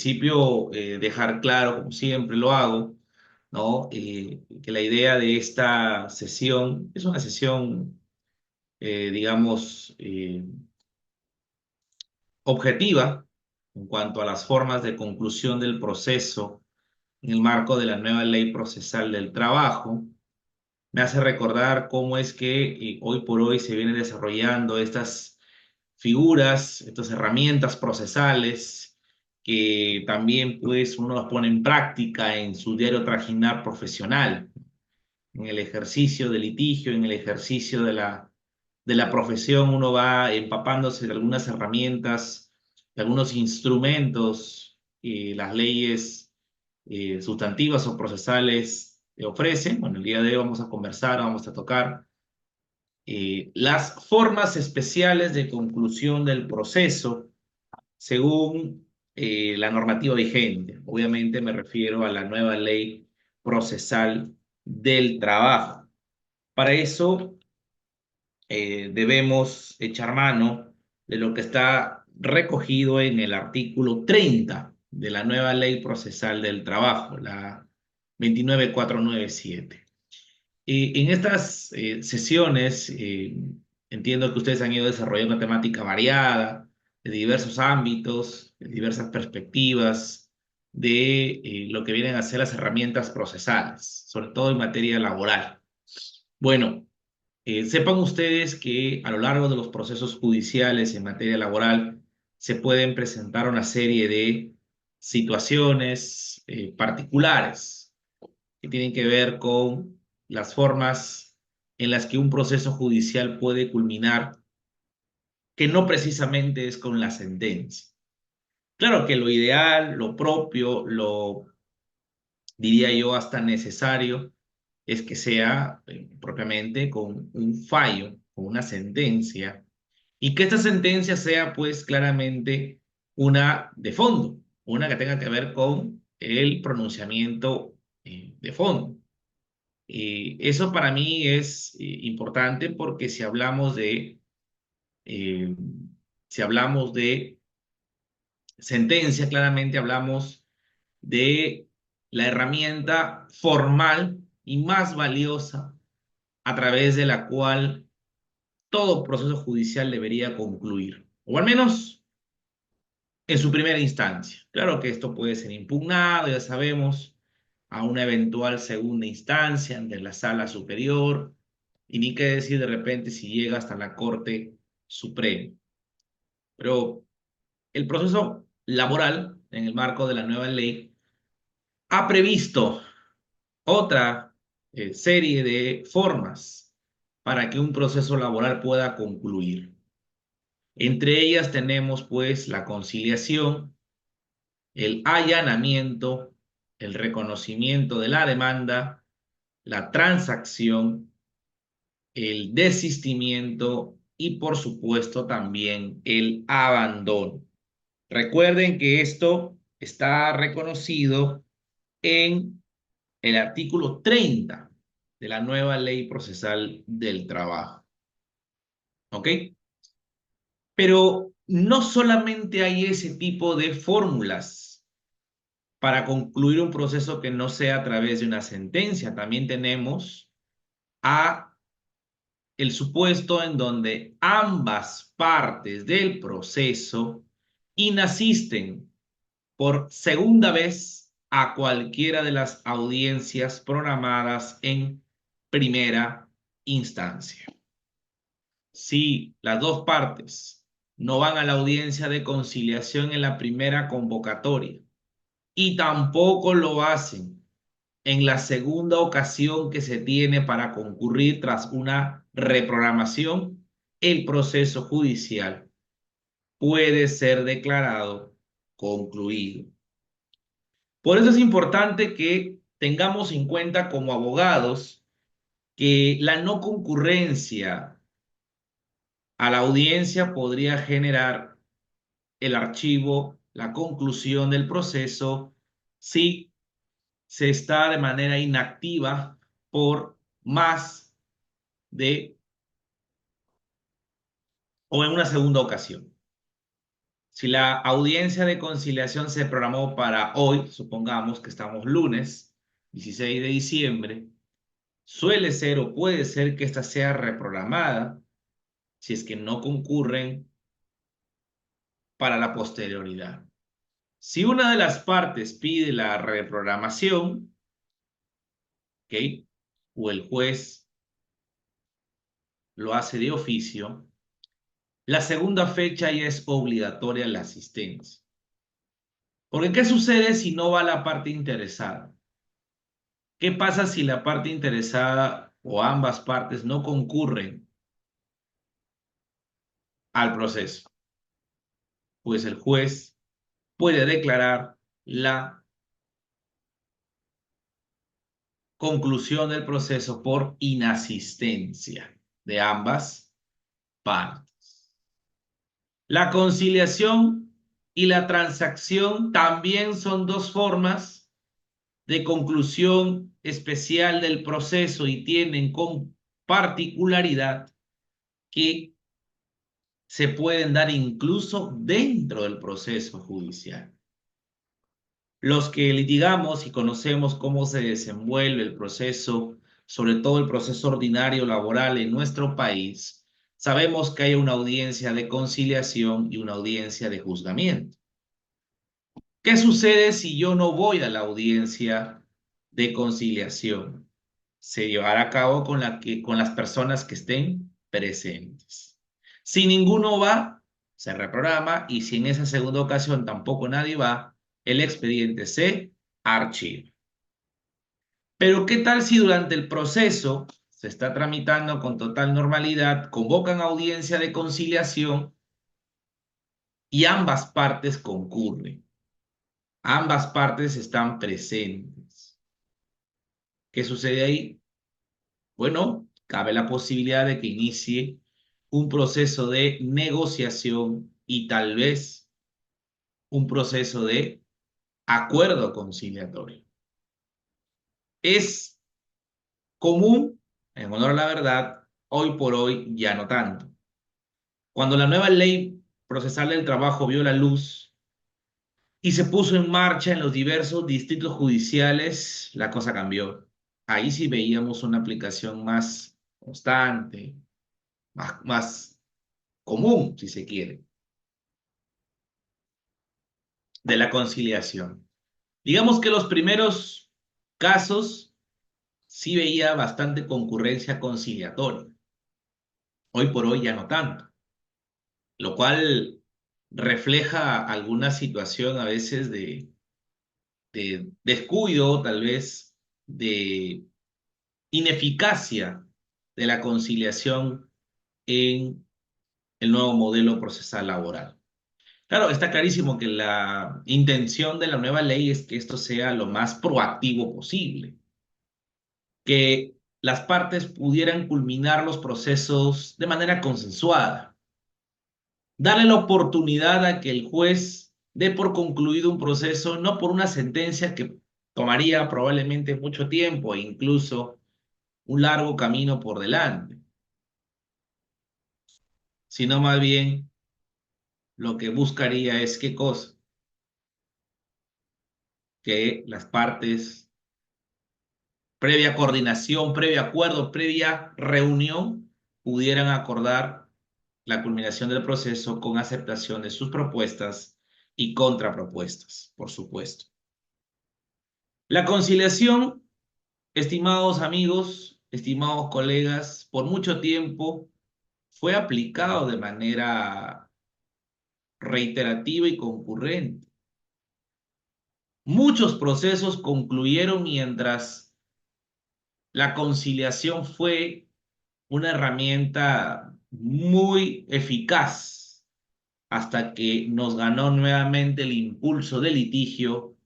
principio, dejar claro, como siempre lo hago, ¿no? Que la idea de esta sesión es una sesión, digamos, objetiva en cuanto a las formas de conclusión del proceso en el marco de la nueva ley procesal del trabajo. Me hace recordar cómo es que hoy por hoy se vienen desarrollando estas figuras, estas herramientas procesales que también pues uno las pone en práctica en su diario trajinar profesional, en el ejercicio del litigio, en el ejercicio de la profesión, uno va empapándose de algunas herramientas, de algunos instrumentos que las leyes sustantivas o procesales ofrecen. Bueno, el día de hoy vamos a conversar, vamos a tocar las formas especiales de conclusión del proceso según la normativa vigente. Obviamente me refiero a la nueva ley procesal del trabajo. Para eso debemos echar mano de lo que está recogido en el artículo 30 de la nueva ley procesal del trabajo, la 29497. En estas sesiones, entiendo que ustedes han ido desarrollando una temática variada, de diversos ámbitos, de diversas perspectivas, de lo que vienen a ser las herramientas procesales, sobre todo en materia laboral. Bueno, sepan ustedes que a lo largo de los procesos judiciales en materia laboral se pueden presentar una serie de situaciones particulares que tienen que ver con las formas en las que un proceso judicial puede culminar, que no precisamente es con la sentencia. Claro que lo ideal, lo propio, lo diría yo hasta necesario, es que sea propiamente con un fallo, con una sentencia, y que esta sentencia sea pues claramente una de fondo, una que tenga que ver con el pronunciamiento de fondo. Eso para mí es importante porque eh, si hablamos de sentencia, claramente hablamos de la herramienta formal y más valiosa a través de la cual todo proceso judicial debería concluir, o al menos en su primera instancia. Claro que esto puede ser impugnado, ya sabemos, a una eventual segunda instancia ante la sala superior, y ni qué decir de repente si llega hasta la Corte Suprema. Pero el proceso laboral, en el marco de la nueva ley, ha previsto otra serie de formas para que un proceso laboral pueda concluir. Entre ellas tenemos pues la conciliación, el allanamiento, el reconocimiento de la demanda, la transacción, el desistimiento y por supuesto también el abandono. Recuerden que esto está reconocido en el artículo 30 de la nueva ley procesal del trabajo. ¿Ok? Pero no solamente hay ese tipo de fórmulas para concluir un proceso que no sea a través de una sentencia. También tenemos a el supuesto en donde ambas partes del proceso inasisten por segunda vez a cualquiera de las audiencias programadas en primera instancia. Si las dos partes no van a la audiencia de conciliación en la primera convocatoria y tampoco lo hacen en la segunda ocasión que se tiene para concurrir tras una reprogramación, el proceso judicial puede ser declarado concluido. Por eso es importante que tengamos en cuenta como abogados que la no concurrencia a la audiencia podría generar el archivo, la conclusión del proceso, si se está de manera inactiva por más de o en una segunda ocasión. Si la audiencia de conciliación se programó para hoy, supongamos que estamos lunes, 16 de diciembre, suele ser o puede ser que esta sea reprogramada si es que no concurren para la posterioridad. Si una de las partes pide la reprogramación, ¿ok? O el juez lo hace de oficio, la segunda fecha ya es obligatoria la asistencia. Porque ¿qué sucede si no va la parte interesada? ¿Qué pasa si la parte interesada o ambas partes no concurren al proceso? Pues el juez puede declarar la conclusión del proceso por inasistencia de ambas partes. La conciliación y la transacción también son dos formas de conclusión especial del proceso y tienen con particularidad que se pueden dar incluso dentro del proceso judicial. Los que litigamos y conocemos cómo se desenvuelve el proceso, sobre todo el proceso ordinario laboral en nuestro país, sabemos que hay una audiencia de conciliación y una audiencia de juzgamiento. ¿Qué sucede si yo no voy a la audiencia de conciliación? Se llevará a cabo con las personas que estén presentes. Si ninguno va, se reprograma y si en esa segunda ocasión tampoco nadie va, el expediente se archiva. Pero ¿qué tal si durante el proceso se está tramitando con total normalidad, convocan audiencia de conciliación y ambas partes concurren? Ambas partes están presentes. ¿Qué sucede ahí? Bueno, cabe la posibilidad de que inicie un proceso de negociación y tal vez un proceso de acuerdo conciliatorio. Es común, en honor a la verdad, hoy por hoy ya no tanto. Cuando la nueva ley procesal del trabajo vio la luz y se puso en marcha en los diversos distritos judiciales, la cosa cambió. Ahí sí veíamos una aplicación más constante, más común, si se quiere, de la conciliación. Digamos que los primeros casos sí veía bastante concurrencia conciliatoria. Hoy por hoy ya no tanto, lo cual refleja alguna situación a veces de descuido, tal vez de ineficacia de la conciliación en el nuevo modelo procesal laboral. Claro, está clarísimo que la intención de la nueva ley es que esto sea lo más proactivo posible, que las partes pudieran culminar los procesos de manera consensuada, darle la oportunidad a que el juez dé por concluido un proceso, no por una sentencia que tomaría probablemente mucho tiempo e incluso un largo camino por delante, sino más bien lo que buscaría es qué cosa, que las partes previa coordinación, previo acuerdo, previa reunión, pudieran acordar la culminación del proceso con aceptación de sus propuestas y contrapropuestas, por supuesto. La conciliación, estimados amigos, estimados colegas, por mucho tiempo fue aplicado de manera reiterativa y concurrente. Muchos procesos concluyeron mientras la conciliación fue una herramienta muy eficaz hasta que nos ganó nuevamente el impulso del litigio,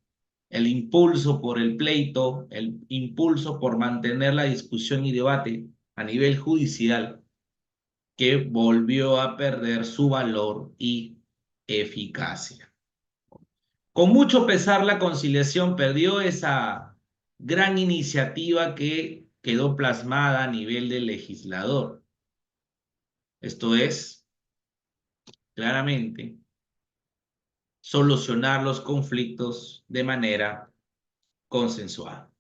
el impulso por el pleito, el impulso por mantener la discusión y debate a nivel judicial, que volvió a perder su valor y eficacia. Con mucho pesar, la conciliación perdió esa gran iniciativa que quedó plasmada a nivel del legislador. Esto es, claramente, solucionar los conflictos de manera consensuada.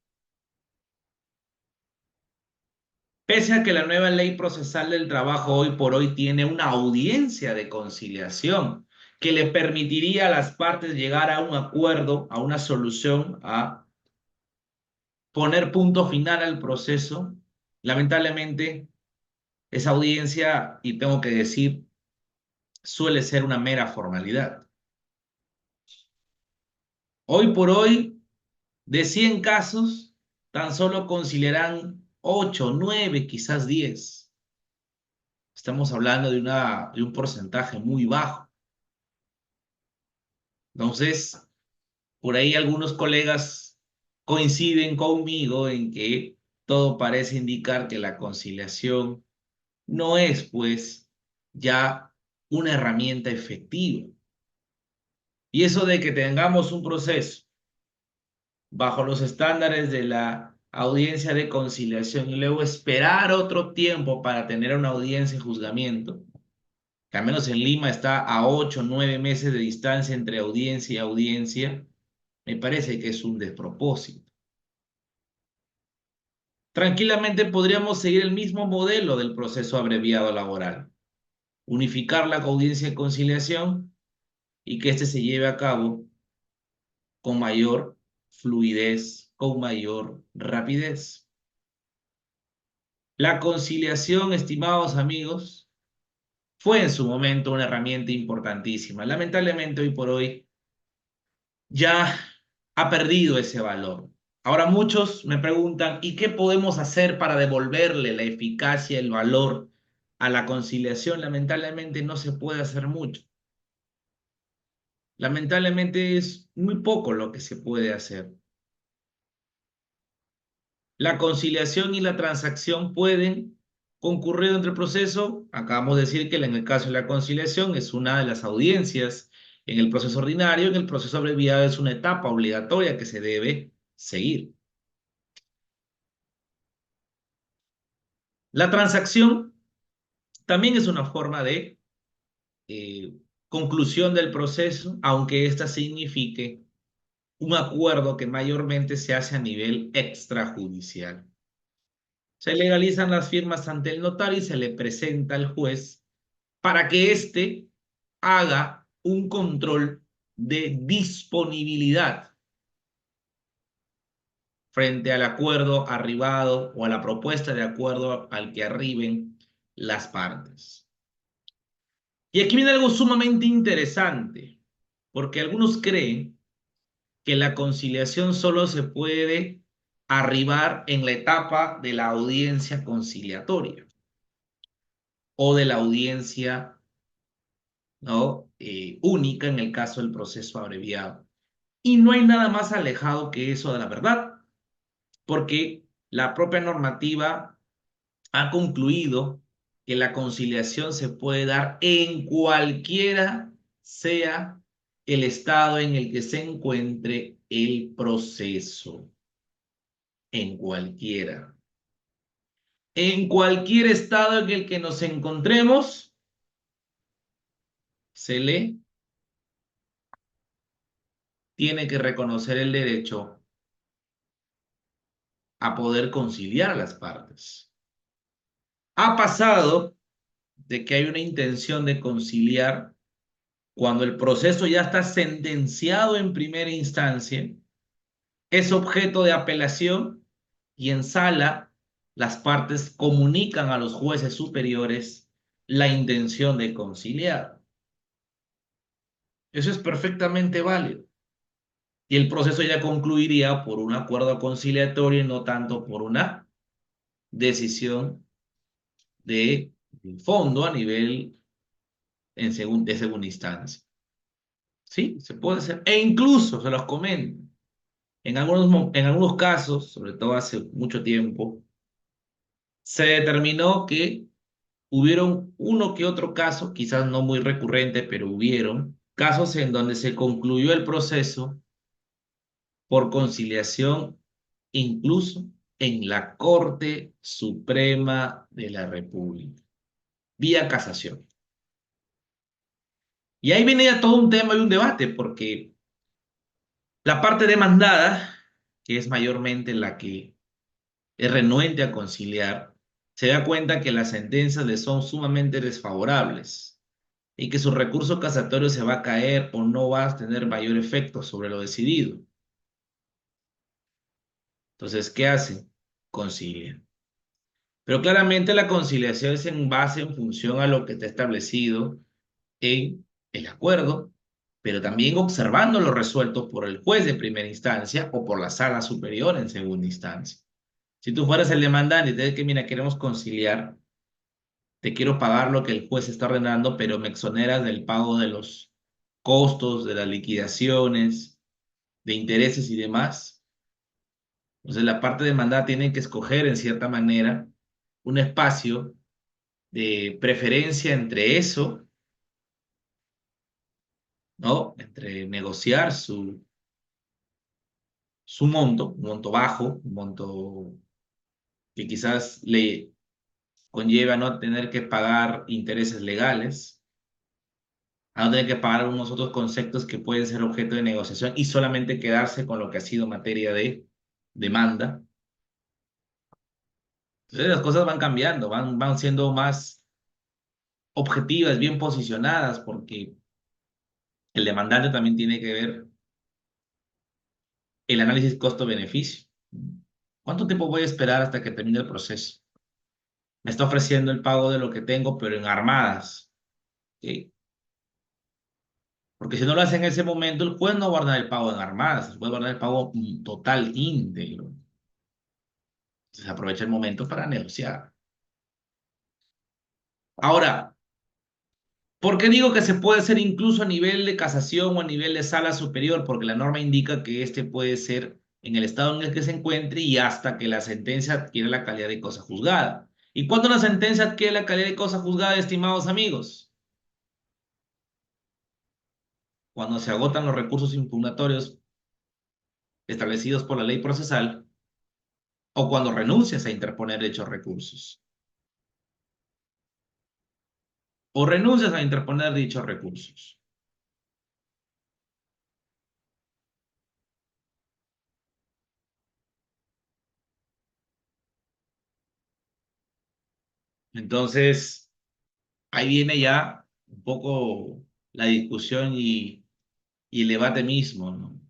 Pese a que la nueva ley procesal del trabajo hoy por hoy tiene una audiencia de conciliación que le permitiría a las partes llegar a un acuerdo, a una solución, a poner punto final al proceso, lamentablemente esa audiencia, y tengo que decir, suele ser una mera formalidad. Hoy por hoy, de 100 casos, tan solo conciliarán 8, 9, quizás 10. Estamos hablando de un porcentaje muy bajo. Entonces, por ahí algunos colegas coinciden conmigo en que todo parece indicar que la conciliación no es, pues, ya una herramienta efectiva. Y eso de que tengamos un proceso bajo los estándares de la audiencia de conciliación y luego esperar otro tiempo para tener una audiencia y juzgamiento, que al menos en Lima está a 8 o 9 meses de distancia entre audiencia y audiencia, me parece que es un despropósito. Tranquilamente podríamos seguir el mismo modelo del proceso abreviado laboral, unificar la audiencia de conciliación y que éste se lleve a cabo con mayor fluidez, con mayor rapidez. La conciliación, estimados amigos, fue en su momento una herramienta importantísima. Lamentablemente hoy por hoy ya ha perdido ese valor. Ahora muchos me preguntan, ¿y qué podemos hacer para devolverle la eficacia, el valor a la conciliación? Lamentablemente no se puede hacer mucho. Lamentablemente es muy poco lo que se puede hacer. La conciliación y la transacción pueden concurrir entre el proceso. Acabamos de decir que en el caso de la conciliación es una de las audiencias en el proceso ordinario, en el proceso abreviado es una etapa obligatoria que se debe seguir. La transacción también es una forma de conclusión del proceso, aunque ésta signifique un acuerdo que mayormente se hace a nivel extrajudicial. Se legalizan las firmas ante el notario y se le presenta al juez para que éste haga un control de disponibilidad frente al acuerdo arribado o a la propuesta de acuerdo al que arriben las partes. Y aquí viene algo sumamente interesante, porque algunos creen que la conciliación solo se puede arribar en la etapa de la audiencia conciliatoria o de la audiencia, ¿no? Única en el caso del proceso abreviado. Y no hay nada más alejado que eso de la verdad, porque la propia normativa ha concluido que la conciliación se puede dar en cualquiera sea el estado en el que se encuentre el proceso, en cualquiera. En cualquier estado en el que nos encontremos, se le tiene que reconocer el derecho a poder conciliar a las partes. Ha pasado de que hay una intención de conciliar cuando el proceso ya está sentenciado en primera instancia, es objeto de apelación y en sala las partes comunican a los jueces superiores la intención de conciliar. Eso es perfectamente válido. Y el proceso ya concluiría por un acuerdo conciliatorio y no tanto por una decisión de fondo a nivel de segunda instancia. Sí, se puede hacer. E incluso, se los comento, en algunos casos, sobre todo hace mucho tiempo, se determinó que hubieron uno que otro caso, quizás no muy recurrente, pero hubieron casos en donde se concluyó el proceso por conciliación, incluso en la Corte Suprema de la República, vía casación. Y ahí viene ya todo un tema y un debate, porque la parte demandada, que es mayormente la que es renuente a conciliar, se da cuenta que las sentencias le son sumamente desfavorables y que su recurso casatorio se va a caer o no va a tener mayor efecto sobre lo decidido. Entonces, ¿qué hace? Concilia. Pero claramente la conciliación es en base, en función a lo que está establecido en el acuerdo, pero también observando lo resuelto por el juez de primera instancia o por la sala superior en segunda instancia. Si tú fueras el demandante y te dices que, mira, queremos conciliar, te quiero pagar lo que el juez está ordenando, pero me exoneras del pago de los costos, de las liquidaciones, de intereses y demás. Entonces la parte demandada tiene que escoger en cierta manera un espacio de preferencia entre eso, ¿no? Entre negociar su monto, un monto bajo, un monto que quizás le conlleva no tener que pagar intereses legales, a no tener que pagar unos otros conceptos que pueden ser objeto de negociación y solamente quedarse con lo que ha sido materia de demanda. Entonces las cosas van cambiando, van siendo más objetivas, bien posicionadas, porque el demandante también tiene que ver el análisis costo-beneficio. ¿Cuánto tiempo voy a esperar hasta que termine el proceso? Me está ofreciendo el pago de lo que tengo, pero en armadas. ¿Ok? Porque si no lo hace en ese momento, el juez no guarda el pago en armadas, el juez guarda el pago total, íntegro. Entonces aprovecha el momento para negociar. Ahora, ¿por qué digo que se puede hacer incluso a nivel de casación o a nivel de sala superior? Porque la norma indica que este puede ser en el estado en el que se encuentre y hasta que la sentencia adquiere la calidad de cosa juzgada. ¿Y cuándo la sentencia adquiere la calidad de cosa juzgada, estimados amigos? Cuando se agotan los recursos impugnatorios establecidos por la ley procesal o cuando renuncias a interponer dichos recursos o renuncias a interponer dichos recursos. Entonces, ahí viene ya un poco la discusión y el debate mismo, ¿no?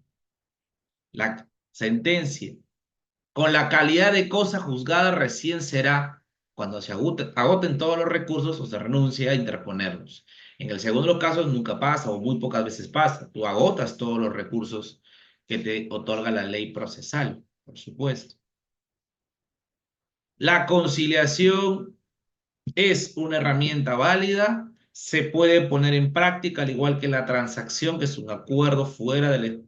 La sentencia con la calidad de cosa juzgada recién será cuando se agoten todos los recursos o se renuncie a interponerlos. En el segundo de los casos nunca pasa o muy pocas veces pasa. Tú agotas todos los recursos que te otorga la ley procesal, por supuesto. La conciliación es una herramienta válida, se puede poner en práctica, al igual que la transacción, que es un acuerdo fuera del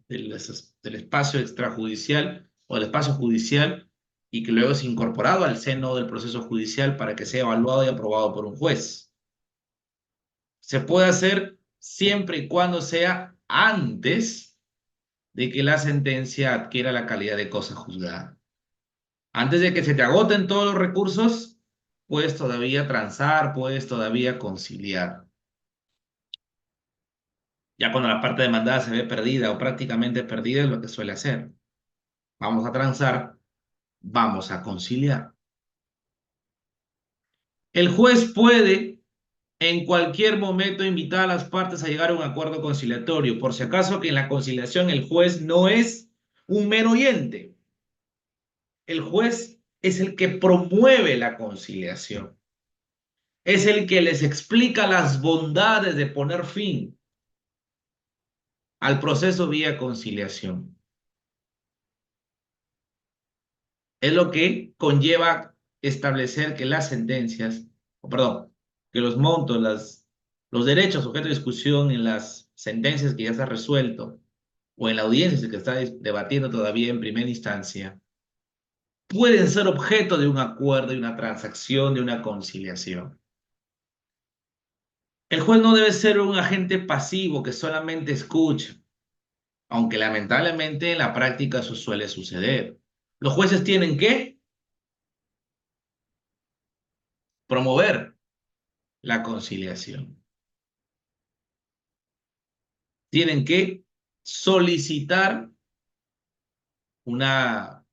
espacio extrajudicial o del espacio judicial y que luego es incorporado al seno del proceso judicial para que sea evaluado y aprobado por un juez. Se puede hacer siempre y cuando sea antes de que la sentencia adquiera la calidad de cosa juzgada. Antes de que se te agoten todos los recursos, puedes todavía transar, puedes todavía conciliar. Ya cuando la parte demandada se ve perdida o prácticamente perdida es lo que suele hacer. Vamos a transar, vamos a conciliar. El juez puede en cualquier momento invitar a las partes a llegar a un acuerdo conciliatorio. Por si acaso que en la conciliación el juez no es un mero oyente. El juez es el que promueve la conciliación. Es el que les explica las bondades de poner fin al proceso vía conciliación. Es lo que conlleva establecer que las sentencias, o perdón, que los montos, los derechos objeto de discusión en las sentencias que ya se ha resuelto o en la audiencia que está debatiendo todavía en primera instancia, pueden ser objeto de un acuerdo, de una transacción, de una conciliación. El juez no debe ser un agente pasivo que solamente escucha, aunque lamentablemente en la práctica eso suele suceder. Los jueces tienen que promover la conciliación. tienen que solicitar una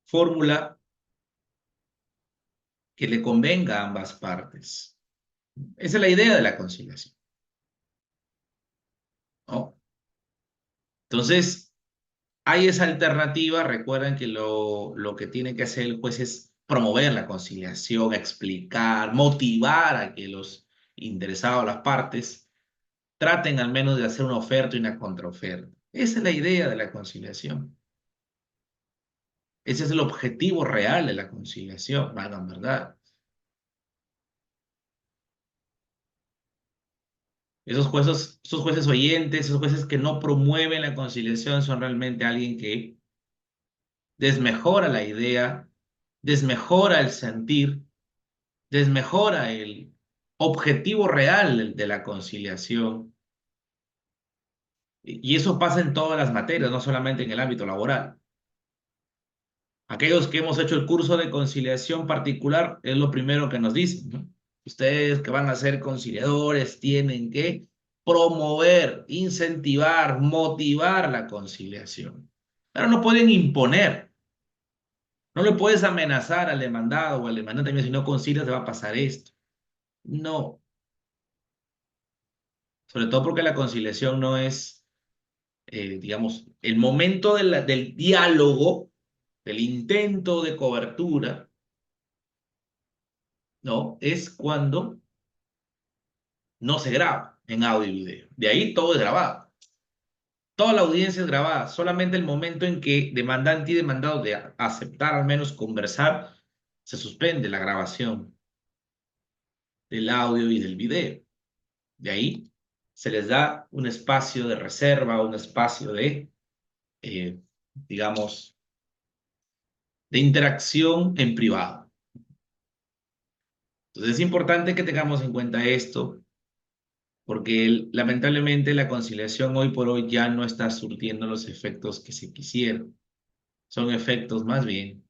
fórmula que le convenga a ambas partes. Esa es la idea de la conciliación, ¿no? Entonces, hay esa alternativa. Recuerden que lo que tiene que hacer el juez es promover la conciliación, explicar, motivar a que los interesados, las partes, traten al menos de hacer una oferta y una contraoferta. Esa es la idea de la conciliación. Ese es el objetivo real de la conciliación, valga verdad. Esos jueces oyentes, esos jueces que no promueven la conciliación son realmente alguien que desmejora la idea, desmejora el sentir, desmejora el objetivo real de la conciliación. Y eso pasa en todas las materias, no solamente en el ámbito laboral. Aquellos que hemos hecho el curso de conciliación particular, es lo primero que nos dicen, ¿no? Ustedes que van a ser conciliadores tienen que promover, incentivar, motivar la conciliación. Pero no pueden imponer. No le puedes amenazar al demandado o al demandante, "Mira, si no concilias te va a pasar esto". No, sobre todo porque la conciliación no es, digamos, el momento del diálogo, del intento de cobertura, ¿no? Es cuando no se graba en audio y video. De ahí todo es grabado. Toda la audiencia es grabada. Solamente el momento en que demandante y demandado de aceptar al menos conversar, se suspende la grabación del audio y del video. De ahí se les da un espacio de reserva, un espacio de, eh, digamos, de interacción en privado. Entonces es importante que tengamos en cuenta esto, porque lamentablemente la conciliación hoy por hoy ya no está surtiendo los efectos que se quisieron. Son efectos más bien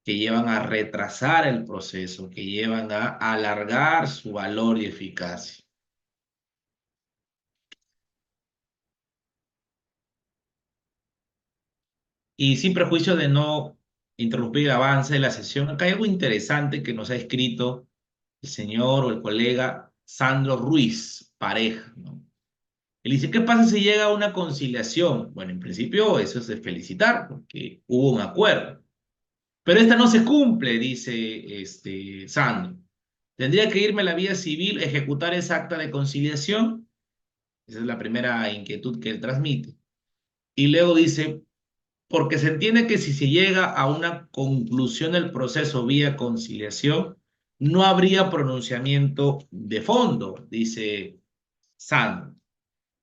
que llevan a retrasar el proceso, que llevan a alargar su valor y eficacia. Y sin prejuicio de no interrumpir el avance de la sesión, acá hay algo interesante que nos ha escrito el señor o el colega Sandro Ruiz Pareja, ¿no? Él dice, ¿qué pasa si llega a una conciliación? Bueno, en principio eso es de felicitar, porque hubo un acuerdo. Pero esta no se cumple, dice Sandro. ¿Tendría que irme a la vía civil a ejecutar esa acta de conciliación? Esa es la primera inquietud que él transmite. Y luego dice, porque se entiende que si se llega a una conclusión del proceso vía conciliación, no habría pronunciamiento de fondo, dice Sandro.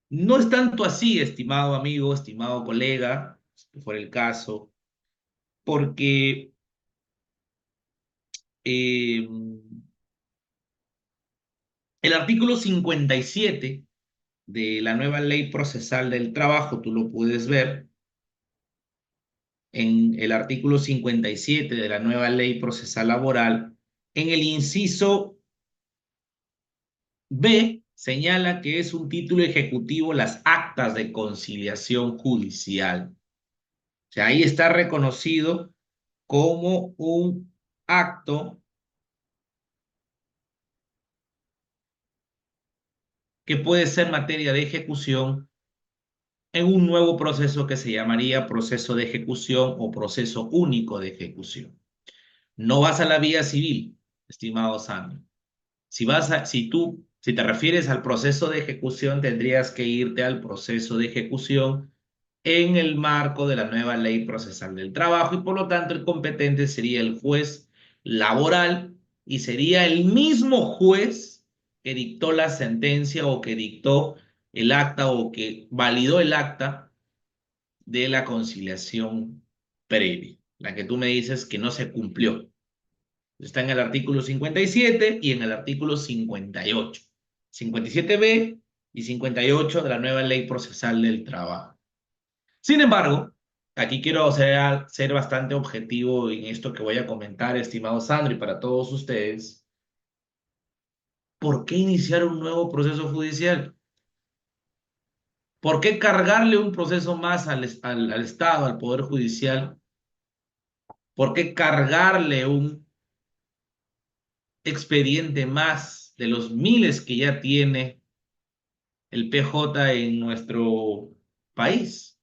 No es tanto así, estimado amigo, estimado colega, si fuera el caso, porque eh, el artículo 57 de la nueva ley procesal del trabajo, tú lo puedes ver en el artículo 57 de la nueva ley procesal laboral, en el inciso B, señala que es un título ejecutivo las actas de conciliación judicial. O sea, ahí está reconocido como un acto que puede ser materia de ejecución en un nuevo proceso que se llamaría proceso de ejecución o proceso único de ejecución. No vas a la vía civil, estimado Sandro. Si te refieres al proceso de ejecución, tendrías que irte al proceso de ejecución en el marco de la nueva ley procesal del trabajo y por lo tanto el competente sería el juez laboral y sería el mismo juez que dictó la sentencia o que dictó el acta o que validó el acta de la conciliación previa, la que tú me dices que no se cumplió. Está en el artículo 57 y en el artículo 58. 57b y 58 de la nueva ley procesal del trabajo. Sin embargo, aquí quiero ser bastante objetivo en esto que voy a comentar, estimado Sandro, y para todos ustedes. ¿Por qué iniciar un nuevo proceso judicial? ¿Por qué cargarle un proceso más al Estado, al Poder Judicial? ¿Por qué cargarle un expediente más de los miles que ya tiene el PJ en nuestro país?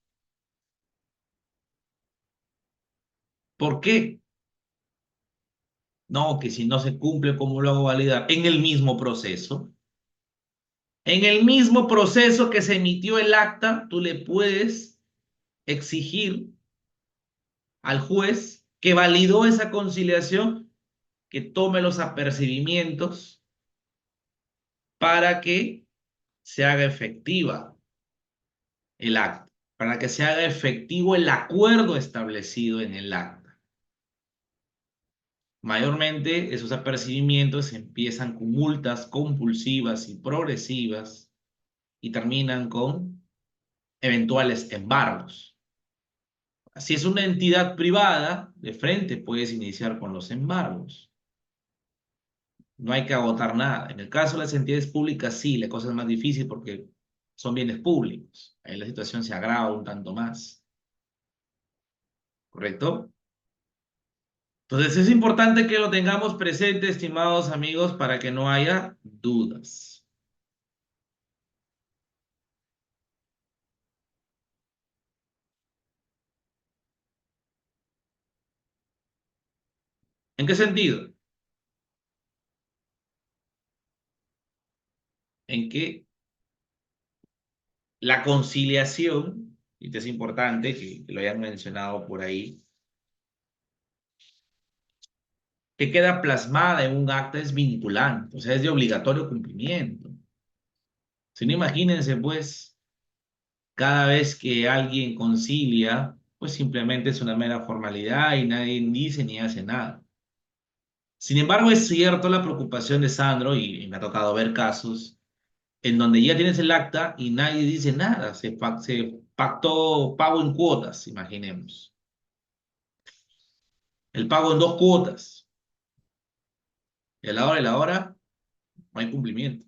¿Por qué? No, que si no se cumple, ¿cómo lo hago validar? En el mismo proceso. En el mismo proceso que se emitió el acta, tú le puedes exigir al juez que validó esa conciliación que tome los apercibimientos para que se haga efectiva el acta, para que se haga efectivo el acuerdo establecido en el acta. Mayormente esos apercibimientos empiezan con multas compulsivas y progresivas y terminan con eventuales embargos. Si es una entidad privada, de frente puedes iniciar con los embargos. No hay que agotar nada. En el caso de las entidades públicas, sí, la cosa es más difícil porque son bienes públicos. Ahí la situación se agrava un tanto más. ¿Correcto? Entonces es importante que lo tengamos presente, estimados amigos, para que no haya dudas. ¿En qué sentido? En que la conciliación, y esto es importante que lo hayan mencionado por ahí, que queda plasmada en un acta es vinculante, o sea, es de obligatorio cumplimiento. Si no, imagínense, pues, cada vez que alguien concilia, pues simplemente es una mera formalidad y nadie dice ni hace nada. Sin embargo, es cierto la preocupación de Sandro, y me ha tocado ver casos en donde ya tienes el acta y nadie dice nada. Se pactó pago en cuotas, imaginemos. El pago en dos cuotas. Y a la hora y la hora, no hay cumplimiento.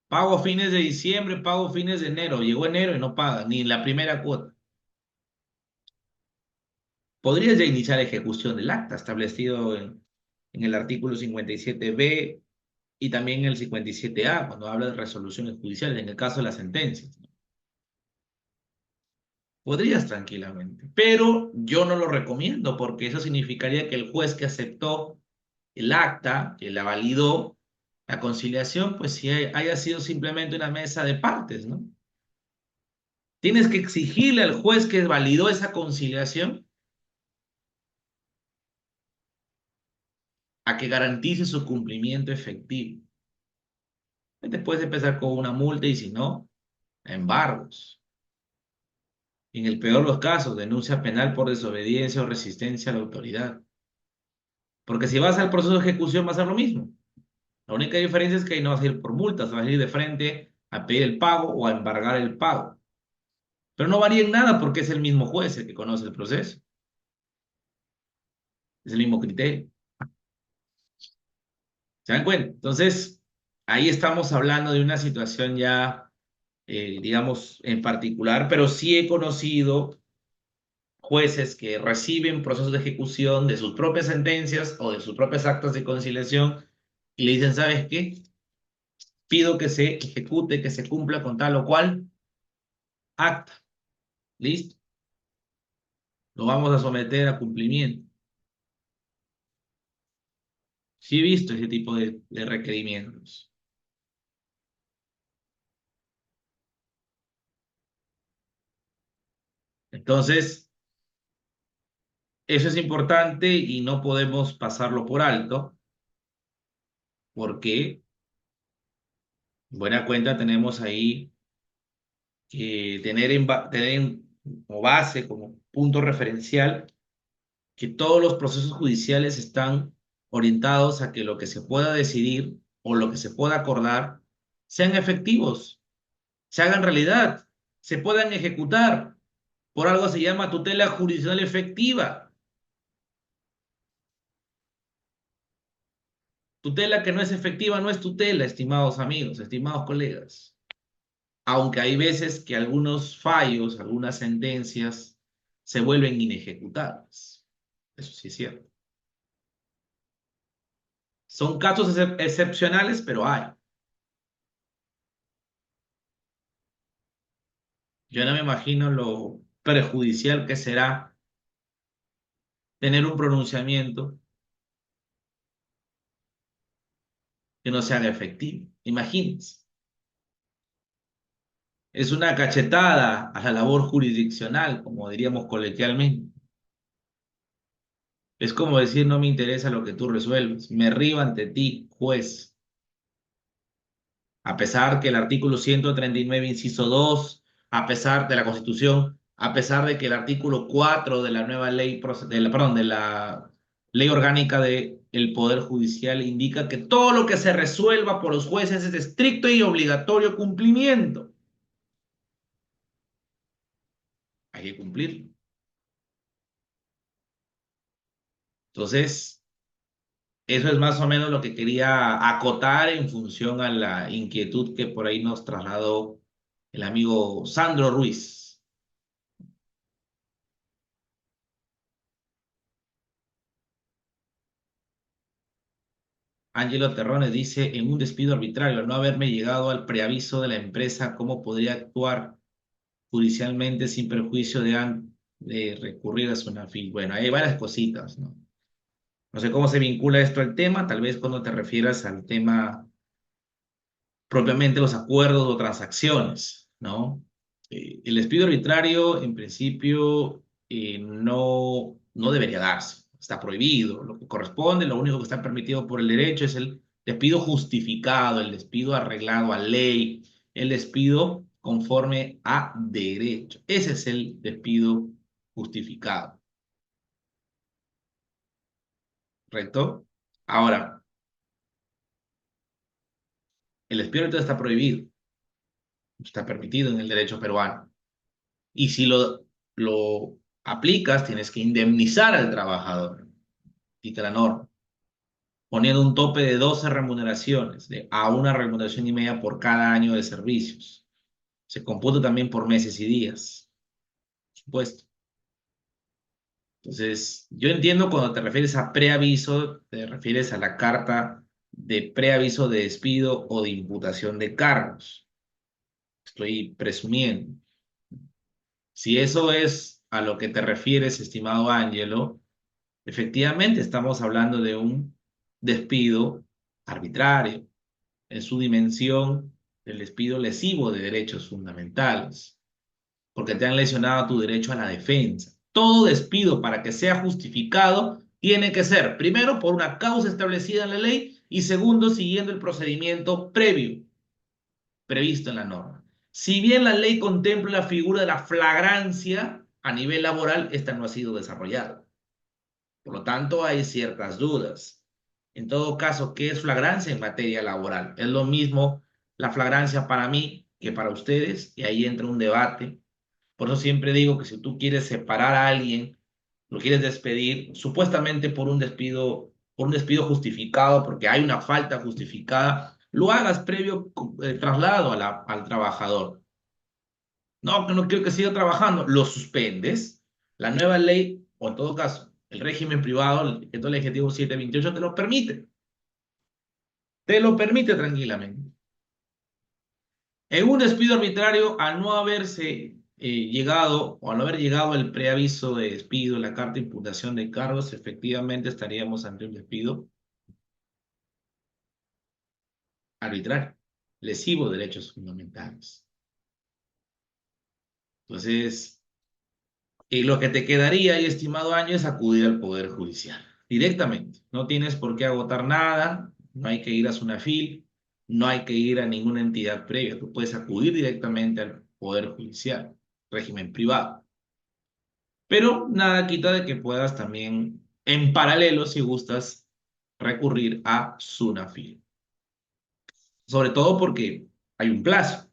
Pago fines de diciembre, pago fines de enero. Llegó enero y no paga, ni la primera cuota. Podrías ya iniciar ejecución del acta establecido en el artículo 57b y también en el 57a, cuando habla de resoluciones judiciales, en el caso de las sentencias. Podrías tranquilamente, pero yo no lo recomiendo porque eso significaría que el juez que aceptó el acta, que la validó, la conciliación, pues si haya sido simplemente una mesa de partes, ¿no? Tienes que exigirle al juez que validó esa conciliación a que garantice su cumplimiento efectivo. Te puedes empezar con una multa y si no, embargos. En el peor de los casos, denuncia penal por desobediencia o resistencia a la autoridad. Porque si vas al proceso de ejecución va a ser lo mismo. La única diferencia es que ahí no vas a ir por multas, vas a ir de frente a pedir el pago o a embargar el pago. Pero no varía en nada porque es el mismo juez el que conoce el proceso. Es el mismo criterio. ¿Se dan cuenta? Entonces, ahí estamos hablando de una situación ya, digamos, en particular, pero sí he conocido jueces que reciben procesos de ejecución de sus propias sentencias o de sus propias actas de conciliación y le dicen, ¿sabes qué? Pido que se ejecute, que se cumpla con tal o cual acta. ¿Listo? Lo vamos a someter a cumplimiento. Sí he visto ese tipo de requerimientos. Entonces, eso es importante y no podemos pasarlo por alto porque, buena cuenta, tenemos ahí que como base, como punto referencial, que todos los procesos judiciales están orientados a que lo que se pueda decidir o lo que se pueda acordar sean efectivos, se hagan realidad, se puedan ejecutar. Por algo se llama tutela jurisdiccional efectiva. Tutela que no es efectiva no es tutela, estimados amigos, estimados colegas. aunque hay veces que algunos fallos, algunas sentencias se vuelven inejecutables. Eso sí es cierto. Son casos excepcionales, pero hay. Yo no me imagino lo perjudicial que será tener un pronunciamiento que no sea efectivo. Imagínense. Es una cachetada a la labor jurisdiccional, como diríamos coloquialmente. Es como decir, no me interesa lo que tú resuelves, me río ante ti, juez. A pesar que el artículo 139, inciso 2, a pesar de la Constitución, a pesar de que el artículo 4 de la nueva ley, perdón, de la ley orgánica del Poder Judicial indica que todo lo que se resuelva por los jueces es de estricto y obligatorio cumplimiento. Hay que cumplir. Entonces, eso es más o menos lo que quería acotar en función a la inquietud que por ahí nos trasladó el amigo Sandro Ruiz. Ángelo Terrones dice, en un despido arbitrario, al no haberme llegado al preaviso de la empresa, ¿cómo podría actuar judicialmente sin perjuicio de recurrir a Sunafil? Bueno, hay varias cositas, ¿no? No sé cómo se vincula esto al tema, tal vez cuando te refieras al tema propiamente los acuerdos o transacciones, ¿no? El despido arbitrario, en principio, no debería darse, está prohibido. Lo que corresponde, lo único que está permitido por el derecho es el despido justificado, el despido arreglado a ley, el despido conforme a derecho. Ese es el despido justificado, ¿correcto? Ahora, el despido arbitrario está prohibido, está permitido en el derecho peruano. Y si lo aplicas, tienes que indemnizar al trabajador, dice la norma, poniendo un tope de 12 remuneraciones, a una remuneración y media por cada año de servicios. Se computa también por meses y días, por supuesto. Entonces, yo entiendo cuando te refieres a preaviso, te refieres a la carta de preaviso de despido o de imputación de cargos. Estoy presumiendo. Si eso es a lo que te refieres, estimado Ángelo, efectivamente, estamos hablando de un despido arbitrario en su dimensión del despido lesivo de derechos fundamentales, porque te han lesionado tu derecho a la defensa. Todo despido para que sea justificado tiene que ser, primero, por una causa establecida en la ley y segundo, siguiendo el procedimiento previo previsto en la norma. Si bien la ley contempla la figura de la flagrancia, a nivel laboral, esta no ha sido desarrollada. Por lo tanto, hay ciertas dudas. En todo caso, ¿qué es flagrancia en materia laboral? Es lo mismo la flagrancia para mí que para ustedes, y ahí entra un debate. Por eso siempre digo que si tú quieres separar a alguien, lo quieres despedir, supuestamente por un despido justificado, porque hay una falta justificada, lo hagas previo traslado al trabajador. No, que no quiero que siga trabajando, lo suspendes. La nueva ley, o en todo caso, el régimen privado, el decreto legislativo 728, te lo permite tranquilamente. En un despido arbitrario, al no haberse llegado, o al no haber llegado el preaviso de despido, la carta de imputación de cargos, efectivamente estaríamos ante un despido arbitrario, lesivo de derechos fundamentales. Entonces, lo que te quedaría, y estimado año, es acudir al Poder Judicial directamente. No tienes por qué agotar nada, no hay que ir a Sunafil, no hay que ir a ninguna entidad previa. Tú puedes acudir directamente al Poder Judicial, régimen privado. Pero nada quita de que puedas también, en paralelo, si gustas, recurrir a Sunafil. Sobre todo porque hay un plazo.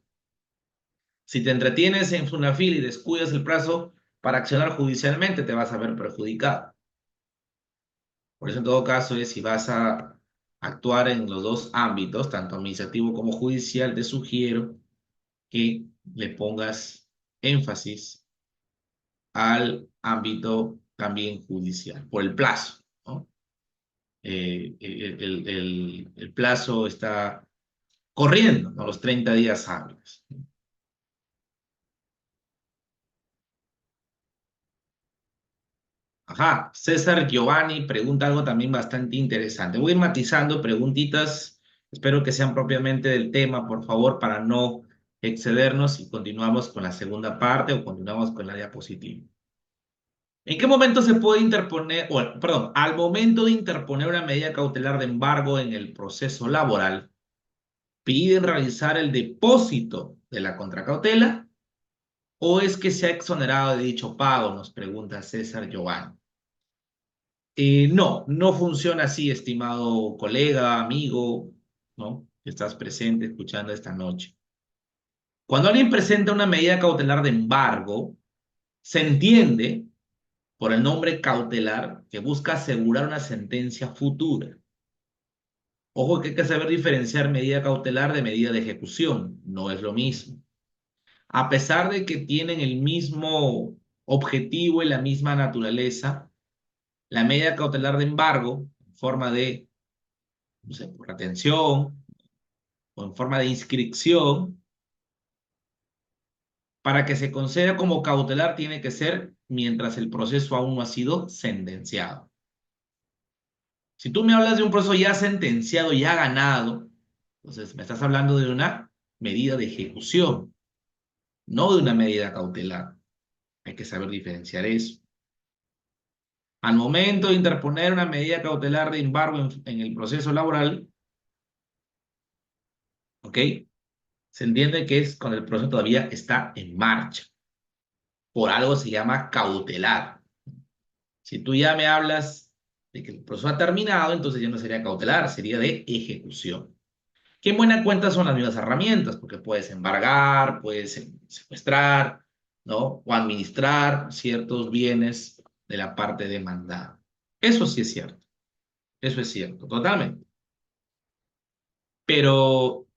Si te entretienes en Sunafil y descuidas el plazo para accionar judicialmente, te vas a ver perjudicado. Por eso, en todo caso, si vas a actuar en los dos ámbitos, tanto administrativo como judicial, te sugiero que le pongas énfasis al ámbito también judicial, por el plazo, ¿no? El plazo está corriendo, ¿no? Los 30 días hábiles. Ajá, César Giovanni pregunta algo también bastante interesante. Voy a ir matizando preguntitas, espero que sean propiamente del tema, por favor, para no excedernos y continuamos con la segunda parte o continuamos con la diapositiva. ¿En qué momento se puede interponer, o, perdón, al momento de interponer una medida cautelar de embargo en el proceso laboral, piden realizar el depósito de la contracautela o es que se ha exonerado de dicho pago? Nos pregunta César Giovanni. No, no funciona así, estimado colega, amigo, ¿no? Que estás presente escuchando esta noche. Cuando alguien presenta una medida cautelar de embargo, se entiende por el nombre cautelar que busca asegurar una sentencia futura. Ojo que hay que saber diferenciar medida cautelar de medida de ejecución, no es lo mismo. A pesar de que tienen el mismo objetivo y la misma naturaleza, la medida cautelar de embargo, en forma de, no sé, por retención o en forma de inscripción, para que se conceda como cautelar tiene que ser mientras el proceso aún no ha sido sentenciado. Si tú me hablas de un proceso ya sentenciado, ya ganado, entonces me estás hablando de una medida de ejecución, no de una medida cautelar. Hay que saber diferenciar eso. Al momento de interponer una medida cautelar de embargo en el proceso laboral, ¿ok? Se entiende que es cuando el proceso todavía está en marcha. Por algo se llama cautelar. Si tú ya me hablas de que el proceso ha terminado, entonces ya no sería cautelar, sería de ejecución. Que en buena cuenta son las mismas herramientas, porque puedes embargar, puedes secuestrar, ¿no? O administrar ciertos bienes de la parte demandada. Eso sí es cierto, eso es cierto, totalmente. Pero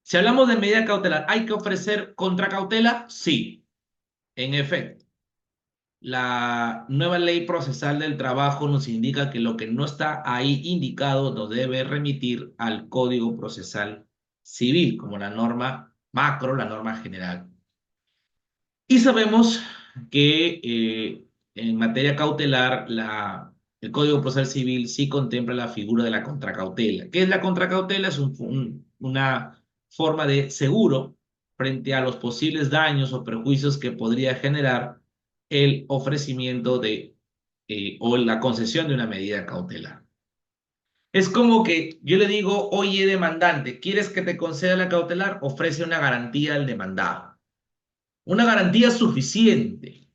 si hablamos de medida cautelar, ¿hay que ofrecer contracautela? Sí, en efecto. La nueva ley procesal del trabajo nos indica que lo que no está ahí indicado nos debe remitir al Código Procesal Civil, como la norma macro, la norma general. Y sabemos que en materia cautelar, el Código Procesal Civil sí contempla la figura de la contracautela. ¿Qué es la contracautela? Es una forma de seguro frente a los posibles daños o perjuicios que podría generar el ofrecimiento o la concesión de una medida cautelar. Es como que yo le digo, oye, demandante, ¿quieres que te conceda la cautelar? Ofrece una garantía al demandado. Una garantía suficiente.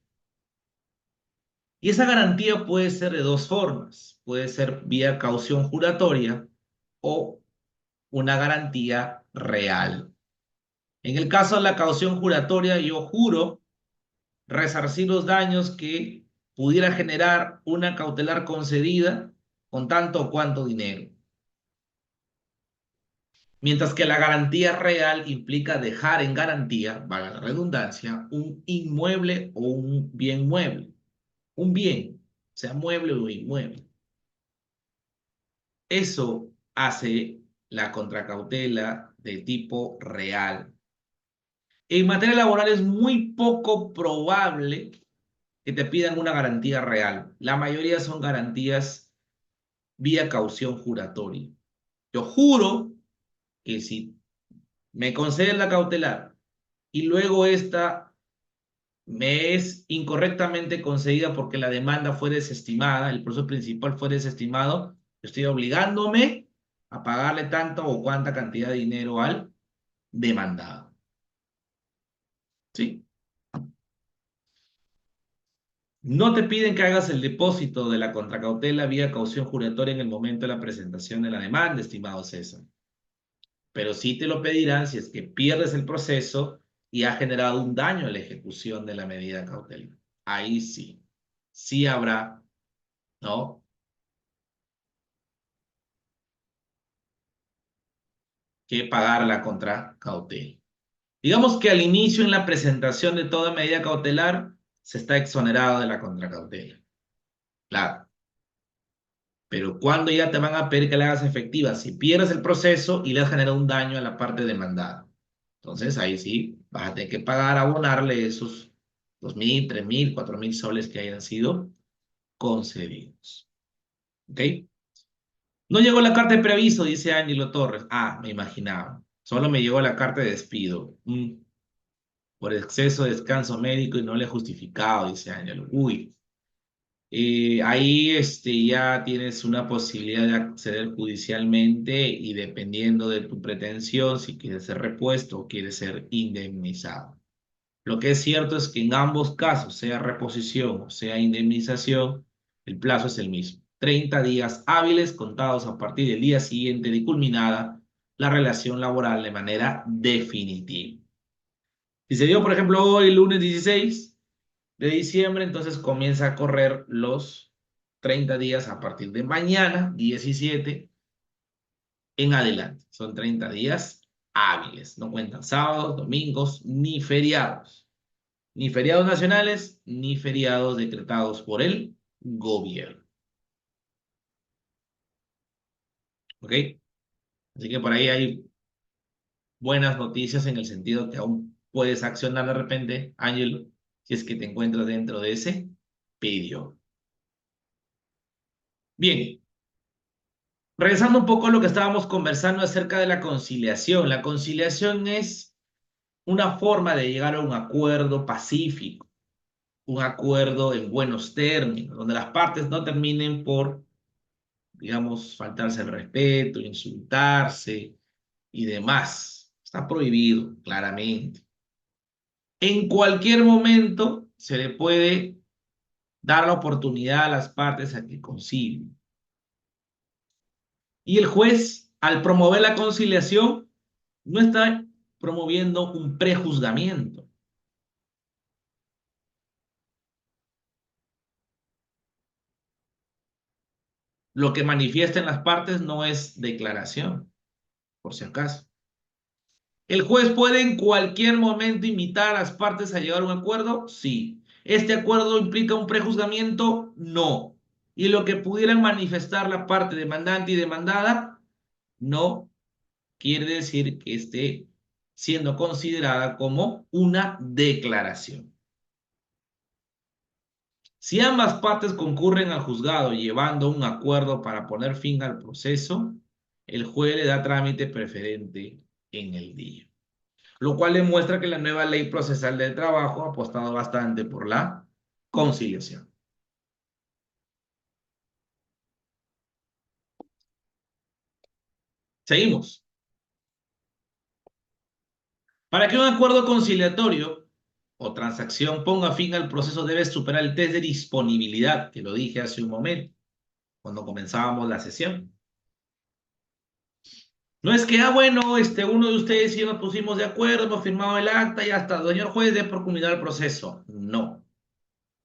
Y esa garantía puede ser de dos formas. Puede ser vía caución juratoria o una garantía real. En el caso de la caución juratoria, yo juro resarcir los daños que pudiera generar una cautelar concedida con tanto o cuanto dinero. Mientras que la garantía real implica dejar en garantía, valga la redundancia, un inmueble o un bien mueble. Un bien, sea mueble o inmueble. Eso hace la contracautela de tipo real. En materia laboral es muy poco probable que te pidan una garantía real. La mayoría son garantías vía caución juratoria. Yo juro que si me conceden la cautelar y luego esta me es incorrectamente concedida porque la demanda fue desestimada, el proceso principal fue desestimado, estoy obligándome a pagarle tanto o cuánta cantidad de dinero al demandado. ¿Sí? No te piden que hagas el depósito de la contracautela vía caución juratoria en el momento de la presentación de la demanda, estimado César. Pero sí te lo pedirán si es que pierdes el proceso y ha generado un daño a la ejecución de la medida cautelar. Ahí sí, sí habrá, ¿no? Que pagar la contracautela. Digamos que al inicio en la presentación de toda medida cautelar se está exonerado de la contracautela. Claro. Pero ¿cuándo ya te van a pedir que la hagas efectiva? Si pierdes el proceso y le has generado un daño a la parte demandada. Entonces ahí sí vas a tener que pagar, abonarle esos 2.000, 3.000, 4.000 soles que hayan sido concedidos. ¿Ok? No llegó la carta de preaviso, dice Ángelo Torres. Ah, me imaginaba. Solo me llegó la carta de despido. Por exceso de descanso médico y no le he justificado, dice Ángelo. Uy. Ahí ya tienes una posibilidad de acceder judicialmente y dependiendo de tu pretensión, si quieres ser repuesto o quieres ser indemnizado. Lo que es cierto es que en ambos casos, sea reposición o sea indemnización, el plazo es el mismo. 30 días hábiles contados a partir del día siguiente de culminada la relación laboral de manera definitiva. Si se dio, por ejemplo, hoy, lunes 16 de diciembre, entonces comienza a correr los 30 días a partir de mañana, 17 en adelante. Son 30 días hábiles. No cuentan sábados, domingos, ni feriados. Ni feriados nacionales, ni feriados decretados por el gobierno. ¿Ok? Así que por ahí hay buenas noticias en el sentido que aún puedes accionar de repente, Ángel, si es que te encuentras dentro de ese periodo. Bien, regresando un poco a lo que estábamos conversando acerca de la conciliación. La conciliación es una forma de llegar a un acuerdo pacífico, un acuerdo en buenos términos, donde las partes no terminen por, digamos, faltarse el respeto, insultarse y demás. Está prohibido, claramente. En cualquier momento se le puede dar la oportunidad a las partes a que concilien. Y el juez, al promover la conciliación, no está promoviendo un prejuzgamiento. Lo que manifiesta en las partes no es declaración, por si acaso. ¿El juez puede en cualquier momento invitar a las partes a llegar a un acuerdo? Sí. ¿Este acuerdo implica un prejuzgamiento? No. ¿Y lo que pudieran manifestar la parte demandante y demandada? No quiere decir que esté siendo considerada como una declaración. Si ambas partes concurren al juzgado llevando un acuerdo para poner fin al proceso, el juez le da trámite preferente en el día. Lo cual demuestra que la nueva ley procesal del trabajo ha apostado bastante por la conciliación. Seguimos. Para que un acuerdo conciliatorio o transacción ponga fin al proceso debe superar el test de disponibilidad, que lo dije hace un momento, cuando comenzábamos la sesión. No es que, bueno, uno de ustedes y yo nos pusimos de acuerdo, hemos firmado el acta y hasta, señor juez, de por culminar el proceso. No.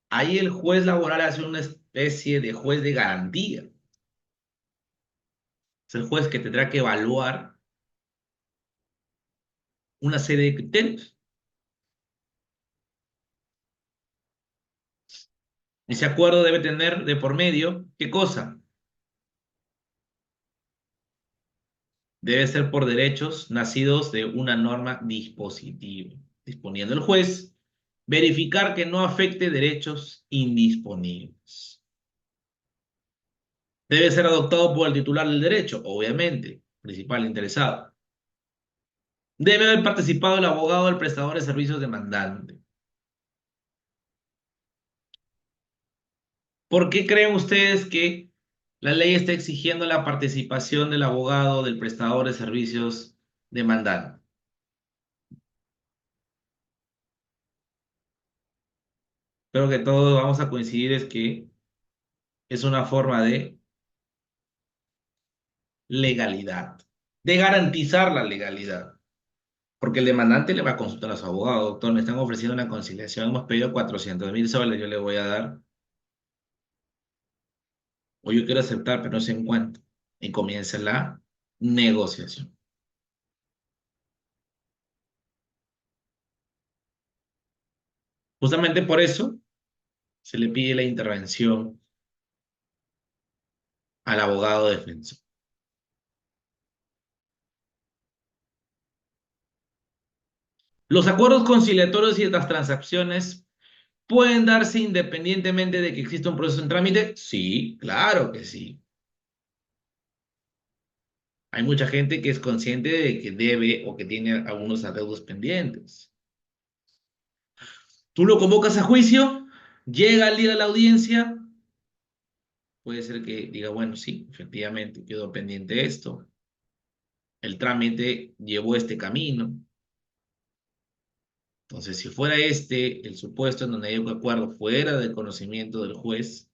Ahí el juez laboral hace una especie de juez de garantía. Es el juez que tendrá que evaluar una serie de criterios. Ese acuerdo debe tener de por medio, ¿qué cosa? Debe ser por derechos nacidos de una norma dispositiva, disponiendo el juez, verificar que no afecte derechos indisponibles. Debe ser adoptado por el titular del derecho, obviamente, principal interesado. Debe haber participado el abogado del prestador de servicios demandante. ¿Por qué creen ustedes que la ley está exigiendo la participación del abogado del prestador de servicios demandante? Creo que todos vamos a coincidir es que es una forma de legalidad, de garantizar la legalidad. Porque el demandante le va a consultar a su abogado: doctor, me están ofreciendo una conciliación, hemos pedido 400.000 soles, yo le voy a dar, o yo quiero aceptar, pero no sé en cuánto. Y comienza la negociación. Justamente por eso se le pide la intervención al abogado defensor. Los acuerdos conciliatorios y las transacciones pueden darse independientemente de que exista un proceso en trámite. Sí, claro que sí. Hay mucha gente que es consciente de que debe o que tiene algunos adeudos pendientes. Tú lo convocas a juicio, llega el día de la audiencia, puede ser que diga, bueno, sí, efectivamente, quedó pendiente esto, el trámite llevó este camino. Entonces, si fuera este el supuesto en donde hay un acuerdo fuera del conocimiento del juez,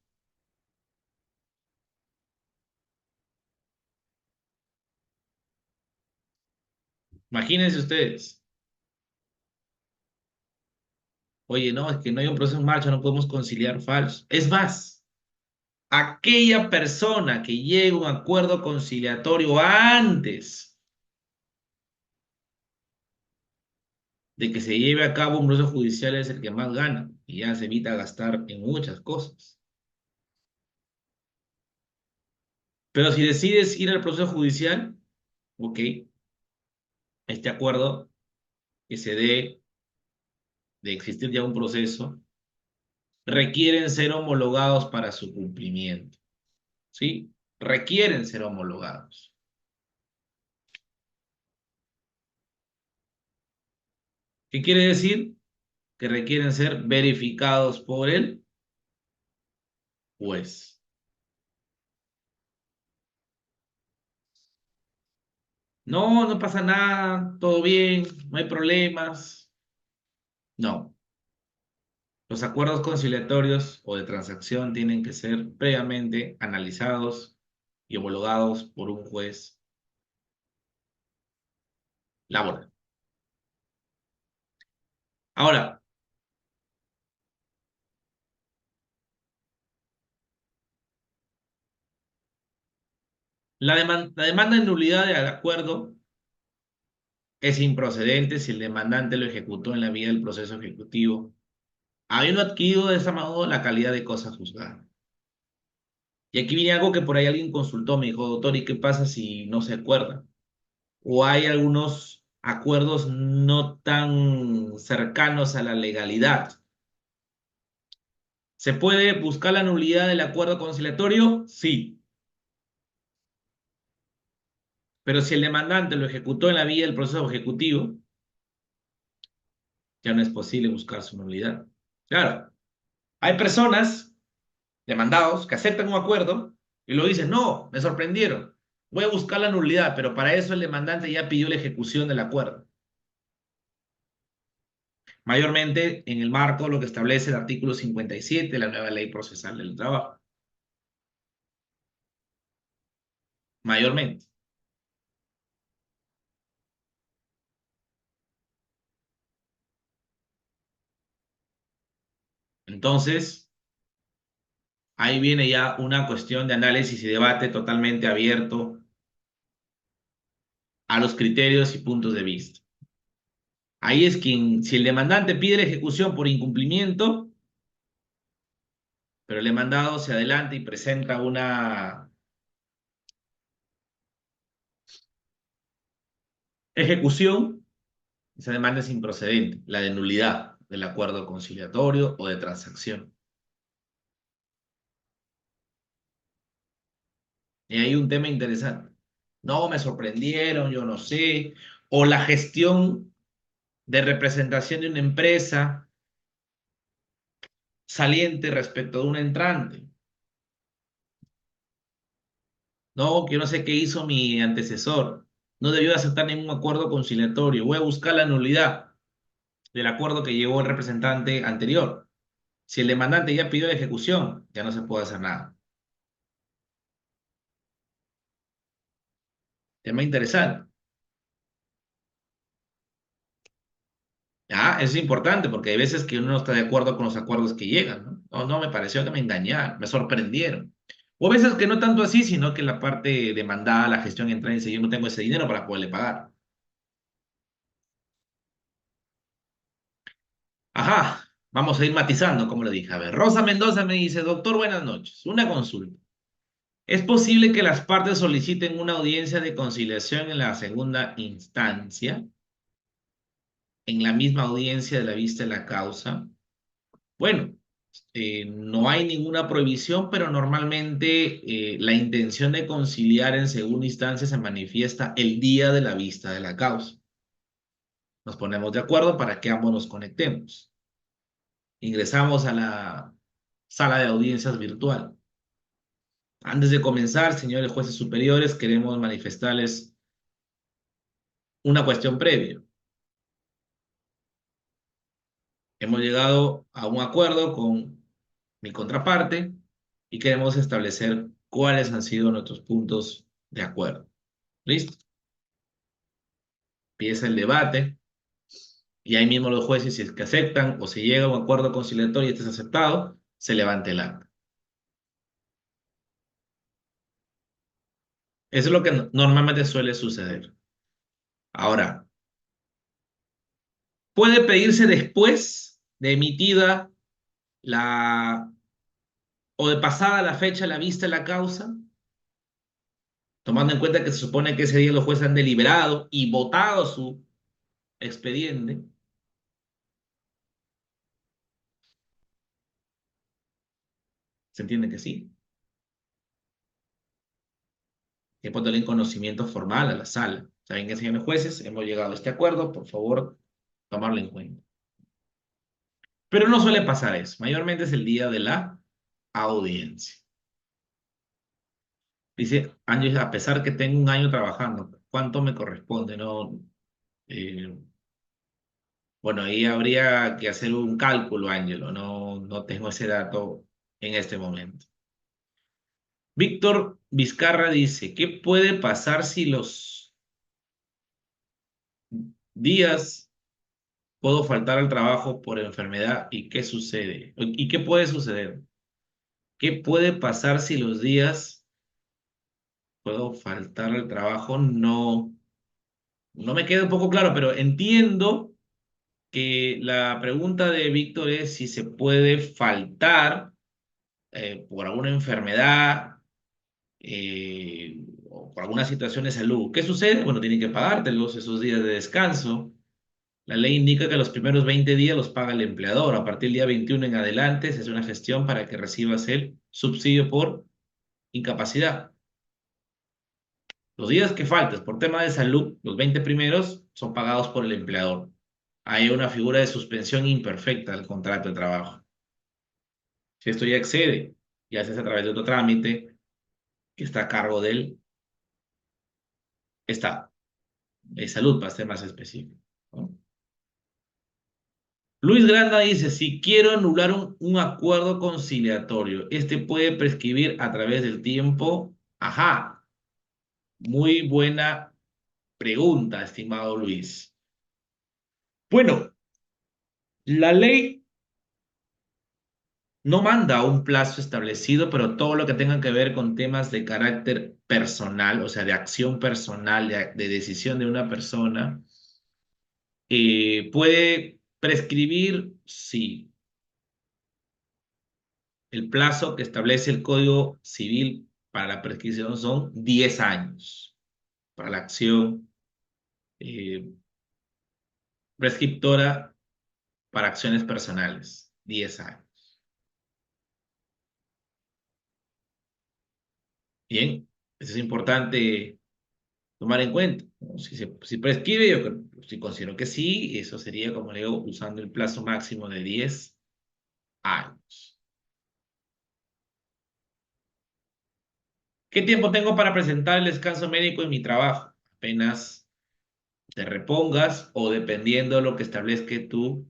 imagínense ustedes, oye, no, es que no hay un proceso en marcha, no podemos conciliar falso. Es más, aquella persona que llegue a un acuerdo conciliatorio antes de que se lleve a cabo un proceso judicial es el que más gana y ya se evita gastar en muchas cosas. Pero si decides ir al proceso judicial, ok, este acuerdo que se dé de existir ya un proceso, requieren ser homologados para su cumplimiento, ¿sí? Requieren ser homologados. ¿Qué quiere decir? Que requieren ser verificados por el juez. No, no pasa nada, todo bien, no hay problemas. No, los acuerdos conciliatorios o de transacción tienen que ser previamente analizados y homologados por un juez laboral. Ahora, la demanda de nulidad del acuerdo es improcedente si el demandante lo ejecutó en la vía del proceso ejecutivo, habiendo adquirido de esa modo la calidad de cosa juzgada. Y aquí viene algo que por ahí alguien consultó, me dijo, doctor, ¿y qué pasa si no se acuerda? O hay algunos acuerdos no tan cercanos a la legalidad. ¿Se puede buscar la nulidad del acuerdo conciliatorio? Sí. Pero si el demandante lo ejecutó en la vía del proceso ejecutivo, ya no es posible buscar su nulidad. Claro, hay personas, demandados, que aceptan un acuerdo y lo dicen, no, me sorprendieron. Voy a buscar la nulidad, pero para eso el demandante ya pidió la ejecución del acuerdo. Mayormente en el marco de lo que establece el artículo 57 de la nueva ley procesal del trabajo. Mayormente. Entonces, ahí viene ya una cuestión de análisis y debate totalmente abierto a los criterios y puntos de vista. Ahí es quien, si el demandante pide la ejecución por incumplimiento, pero el demandado se adelanta y presenta una ejecución, esa demanda es improcedente, la de nulidad del acuerdo conciliatorio o de transacción. Y hay un tema interesante. No, me sorprendieron, yo no sé. O la gestión de representación de una empresa saliente respecto de una entrante. No, que yo no sé qué hizo mi antecesor. No debió aceptar ningún acuerdo conciliatorio. Voy a buscar la nulidad del acuerdo que llevó el representante anterior. Si el demandante ya pidió la ejecución, ya no se puede hacer nada. Tema interesante. Ah, es importante porque hay veces que uno no está de acuerdo con los acuerdos que llegan, ¿no? No, no, me pareció que me engañaron, me sorprendieron. O a veces que no tanto así, sino que la parte demandada, la gestión entra y dice, yo no tengo ese dinero para poderle pagar. Ajá, Vamos a ir matizando, como le dije. A ver, Rosa Mendoza me dice, doctor, buenas noches. Una consulta. ¿Es posible que las partes soliciten una audiencia de conciliación en la segunda instancia, en la misma audiencia de la vista de la causa? Bueno, no hay ninguna prohibición, pero normalmente la intención de conciliar en segunda instancia se manifiesta el día de la vista de la causa. Nos ponemos de acuerdo para que ambos nos conectemos. Ingresamos a la sala de audiencias virtual. Antes de comenzar, señores jueces superiores, queremos manifestarles una cuestión previa. Hemos llegado a un acuerdo con mi contraparte y queremos establecer cuáles han sido nuestros puntos de acuerdo. ¿Listo? Empieza el debate y ahí mismo los jueces, si es que aceptan o si llega a un acuerdo conciliatorio y este es aceptado, se levanta el acta. Eso es lo que normalmente suele suceder. Ahora, puede pedirse después de emitida la o de pasada la fecha la vista de la causa, tomando en cuenta que se supone que ese día los jueces han deliberado y votado su expediente. ¿Se entiende que sí? Que ponerle en conocimiento formal a la sala. ¿Saben qué, señores jueces? Hemos llegado a este acuerdo, por favor, tomarlo en cuenta. Pero no suele pasar eso. Mayormente es el día de la audiencia. Dice Ángel, a pesar que tengo un año trabajando, ¿cuánto me corresponde? No, eh, bueno, ahí habría que hacer un cálculo, Ángelo. No, no tengo ese dato en este momento. Víctor Vizcarra dice, ¿qué puede pasar si los días puedo faltar al trabajo por enfermedad y qué sucede? ¿Y qué puede suceder? ¿Qué puede pasar si los días puedo faltar al trabajo? No, no me queda un poco claro, pero entiendo que la pregunta de Víctor es si se puede faltar por alguna enfermedad o por alguna situación de salud. ¿Qué sucede? Bueno, tienen que pagártelos esos días de descanso. La ley indica que los primeros 20 días los paga el empleador. A partir del día 21 en adelante se hace una gestión para que recibas el subsidio por incapacidad. Los días que faltes por tema de salud, los 20 primeros, son pagados por el empleador. Hay una figura de suspensión imperfecta del contrato de trabajo. Si esto ya excede, ya se hace a través de otro trámite que está a cargo del Estado, de salud, para ser más específico, ¿no? Luis Granda dice, si quiero anular un acuerdo conciliatorio, ¿este puede prescribir a través del tiempo? Ajá, muy buena pregunta, estimado Luis. Bueno, la ley no manda un plazo establecido, pero todo lo que tenga que ver con temas de carácter personal, o sea, de acción personal, de decisión de una persona, puede prescribir, sí. El plazo que establece el Código Civil para la prescripción son 10 años para la acción eh, prescriptora para acciones personales. 10 años. Bien, eso es importante tomar en cuenta, ¿no? Si prescribe, yo sí considero que sí, eso sería, como le digo, usando el plazo máximo de 10 años. ¿Qué tiempo tengo para presentar el descanso médico en mi trabajo? Apenas te repongas o dependiendo de lo que establezca tu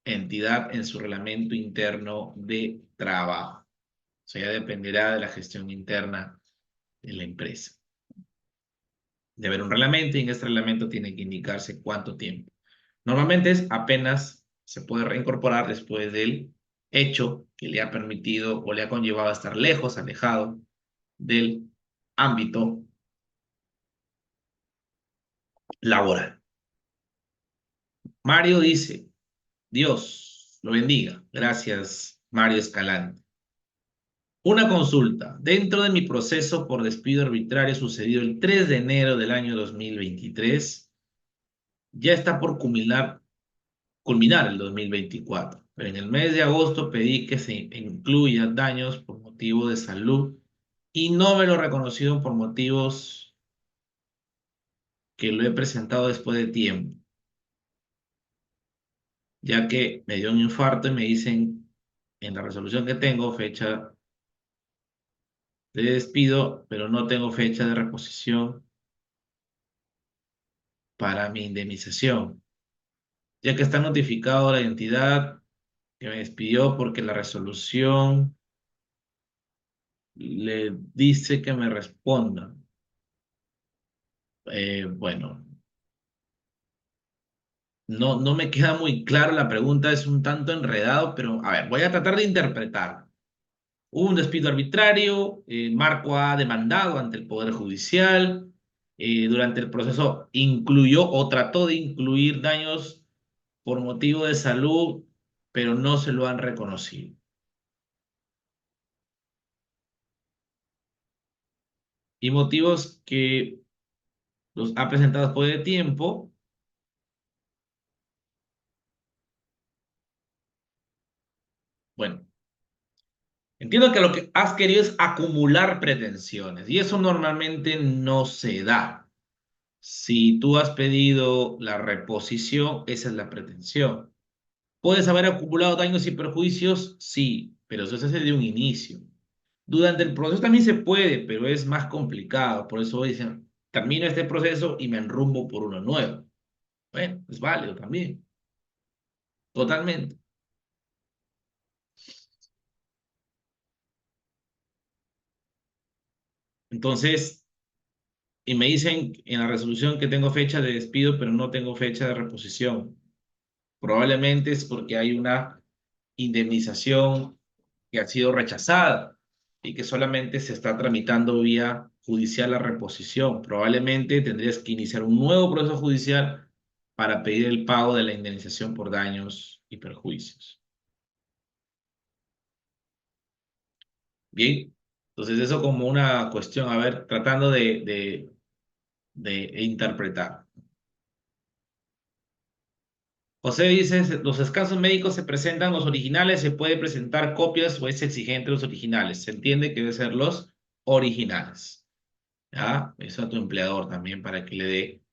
entidad en su reglamento interno de trabajo. O sea, ya dependerá de la gestión interna de la empresa. De haber un reglamento y en este reglamento tiene que indicarse cuánto tiempo. Normalmente es apenas se puede reincorporar después del hecho que le ha permitido o le ha conllevado a estar lejos, alejado del ámbito laboral. Mario dice, Dios, Lo bendiga. Gracias, Mario Escalante. Una consulta. Dentro de mi proceso por despido arbitrario sucedido el 3 de enero del año 2023, ya está por culminar el 2024. Pero en el mes de agosto pedí que se incluya daños por motivo de salud y no me lo reconocieron por motivos que lo he presentado después de tiempo, ya que me dio un infarto y me dicen en la resolución que tengo fecha de despido, pero no tengo fecha de reposición para mi indemnización, ya que está notificado la entidad que me despidió porque la resolución le dice que me responda. Bueno, no me queda muy claro, la pregunta es un tanto enredado, pero a ver, voy a tratar de interpretar. Hubo un despido arbitrario, Marco ha demandado ante el Poder Judicial, durante el proceso incluyó o trató de incluir daños por motivo de salud, pero no se lo han reconocido. Y motivos que los ha presentado después de tiempo. Bueno, entiendo que lo que has querido es acumular pretensiones y eso normalmente no se da. Si tú has pedido la reposición, esa es la pretensión. ¿Puedes haber acumulado daños y perjuicios? Sí, pero eso se hace de un inicio. Durante el proceso también se puede, pero es más complicado. Por eso dicen, termino este proceso y me enrumbo por uno nuevo. Bueno, es válido también, totalmente. Entonces, y me dicen en la resolución que tengo fecha de despido, pero no tengo fecha de reposición. Probablemente es porque hay una indemnización que ha sido rechazada y que solamente se está tramitando vía judicial la reposición. Probablemente tendrías que iniciar un nuevo proceso judicial para pedir el pago de la indemnización por daños y perjuicios. Bien, entonces eso como una cuestión, a ver, tratando de interpretar. José dice, los descansos médicos se presentan los originales, se puede presentar copias o es exigente los originales. Se entiende que debe ser los originales. ¿Ya? Eso a tu empleador también para que le dé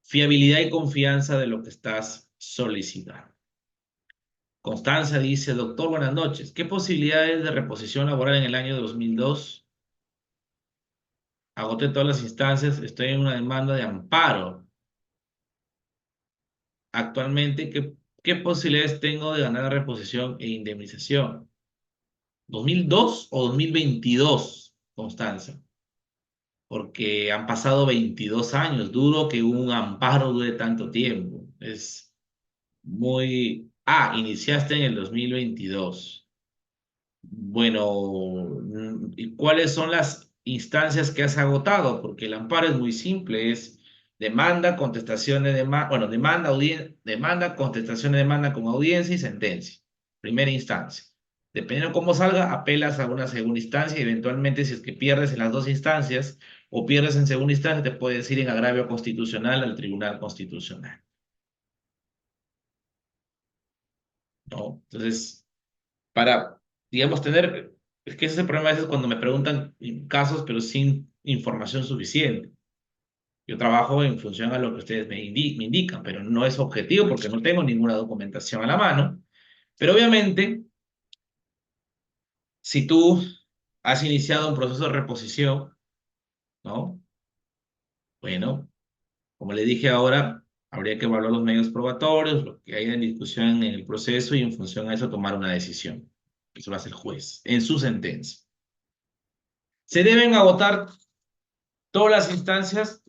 fiabilidad y confianza de lo que estás solicitando. Constanza dice, doctor, buenas noches. ¿Qué posibilidades de reposición laboral en el año 2002? Agoté todas las instancias, estoy en una demanda de amparo. Actualmente, ¿qué posibilidades tengo de ganar reposición e indemnización? ¿2002 o 2022, Constanza? Porque han pasado 22 años. Dudo que un amparo dure tanto tiempo. Es muy... Ah, iniciaste en el 2022. Bueno, ¿y cuáles son las instancias que has agotado? Porque el amparo es muy simple, es demanda, contestación de demanda, bueno, demanda, contestación de demanda con audiencia y sentencia. Primera instancia. Dependiendo cómo salga, apelas a una segunda instancia y eventualmente si es que pierdes en las dos instancias o pierdes en segunda instancia, te puedes ir en agravio constitucional al Tribunal Constitucional, ¿no? Entonces, para, digamos, tener, es que ese es el problema a veces cuando me preguntan casos, pero sin información suficiente. Yo trabajo en función a lo que ustedes me indican, pero no es objetivo porque no tengo ninguna documentación a la mano. Pero obviamente, si tú has iniciado un proceso de reposición, ¿no? Bueno, como le dije ahora, habría que evaluar los medios probatorios, lo que haya en discusión en el proceso y en función a eso tomar una decisión. Eso lo hace el juez en su sentencia. Se deben agotar todas las instancias.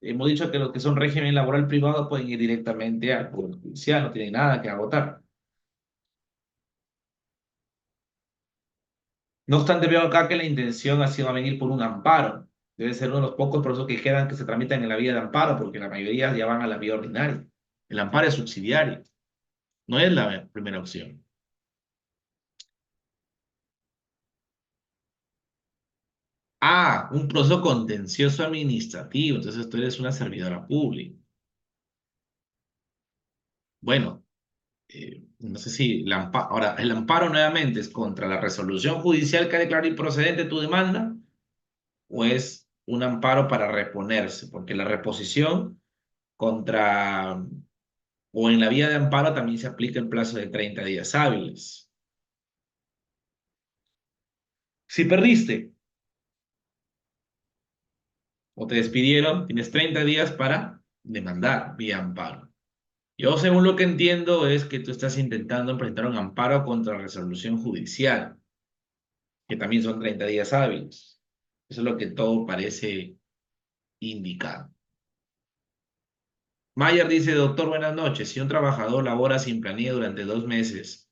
Hemos dicho que los que son régimen laboral privado pueden ir directamente al Poder Judicial, no tienen nada que agotar. No obstante, veo acá que la intención ha sido a venir por un amparo. Debe ser uno de los pocos procesos que quedan que se tramitan en la vía de amparo, porque la mayoría ya van a la vía ordinaria. El amparo es subsidiario, no es la primera opción. Ah, un proceso contencioso administrativo. Entonces tú eres una servidora pública. Bueno, no sé si ahora el amparo nuevamente es contra la resolución judicial que declaró improcedente tu demanda o es un amparo para reponerse, porque la reposición contra o en la vía de amparo también se aplica el plazo de 30 días hábiles. Si perdiste o te despidieron, tienes 30 días para demandar vía amparo. Yo, según lo que entiendo, es que tú estás intentando presentar un amparo contra resolución judicial, que también son 30 días hábiles. Eso es lo que todo parece indicar. Mayer dice, doctor, buenas noches. Si un trabajador labora sin planilla durante 2 meses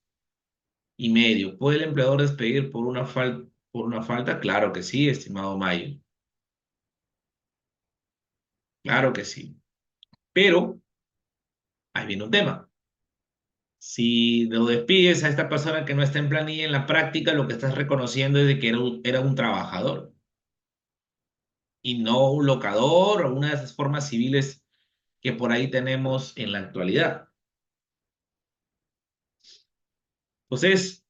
y medio, ¿puede el empleador despedir por una falta? Claro que sí, estimado Mayer. Claro que sí. Pero ahí viene un tema. Si lo despides a esta persona que no está en planilla, en la práctica lo que estás reconociendo es de que era un trabajador y no un locador o una de esas formas civiles que por ahí tenemos en la actualidad. Entonces,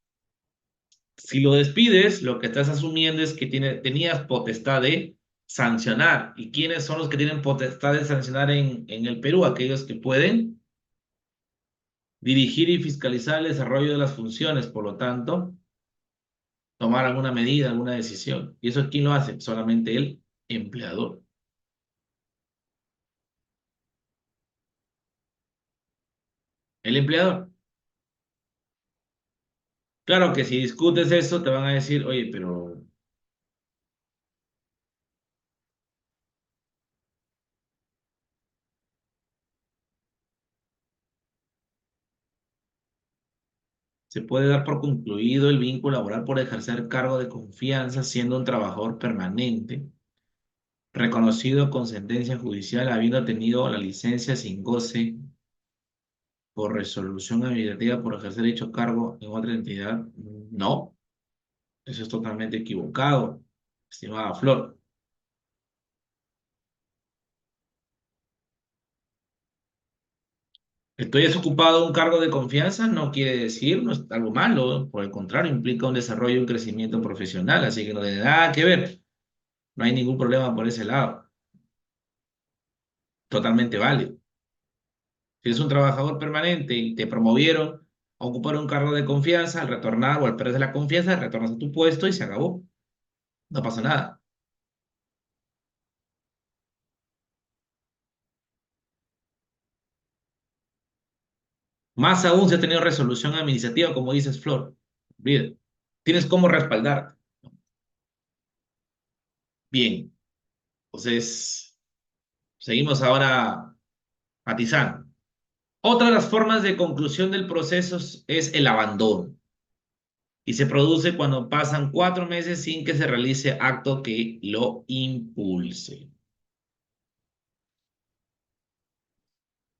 si lo despides, lo que estás asumiendo es que tenías potestad de sancionar. ¿Y quiénes son los que tienen potestad de sancionar en el Perú? Aquellos que pueden dirigir y fiscalizar el desarrollo de las funciones, por lo tanto, tomar alguna medida, alguna decisión. ¿Y eso quién lo hace? Solamente el empleador. El empleador. Claro que si discutes eso, te van a decir, oye, pero se puede dar por concluido el vínculo laboral por ejercer cargo de confianza siendo un trabajador permanente, reconocido con sentencia judicial, habiendo tenido la licencia sin goce por resolución administrativa por ejercer dicho cargo en otra entidad. No, eso es totalmente equivocado, estimada Flor. Estoy desocupado de un cargo de confianza, no quiere decir no es algo malo, por el contrario, implica un desarrollo y un crecimiento profesional, así que no tiene nada que ver, no hay ningún problema por ese lado, totalmente válido. Si eres un trabajador permanente y te promovieron a ocupar un cargo de confianza, al retornar o al perder la confianza, retornas a tu puesto y se acabó, no pasa nada. Más aún si has tenido resolución administrativa, como dices, Flor, olvídate. Tienes cómo respaldarte. Bien, entonces seguimos ahora matizando. Otra de las formas de conclusión del proceso es el abandono y se produce cuando pasan 4 meses sin que se realice acto que lo impulse.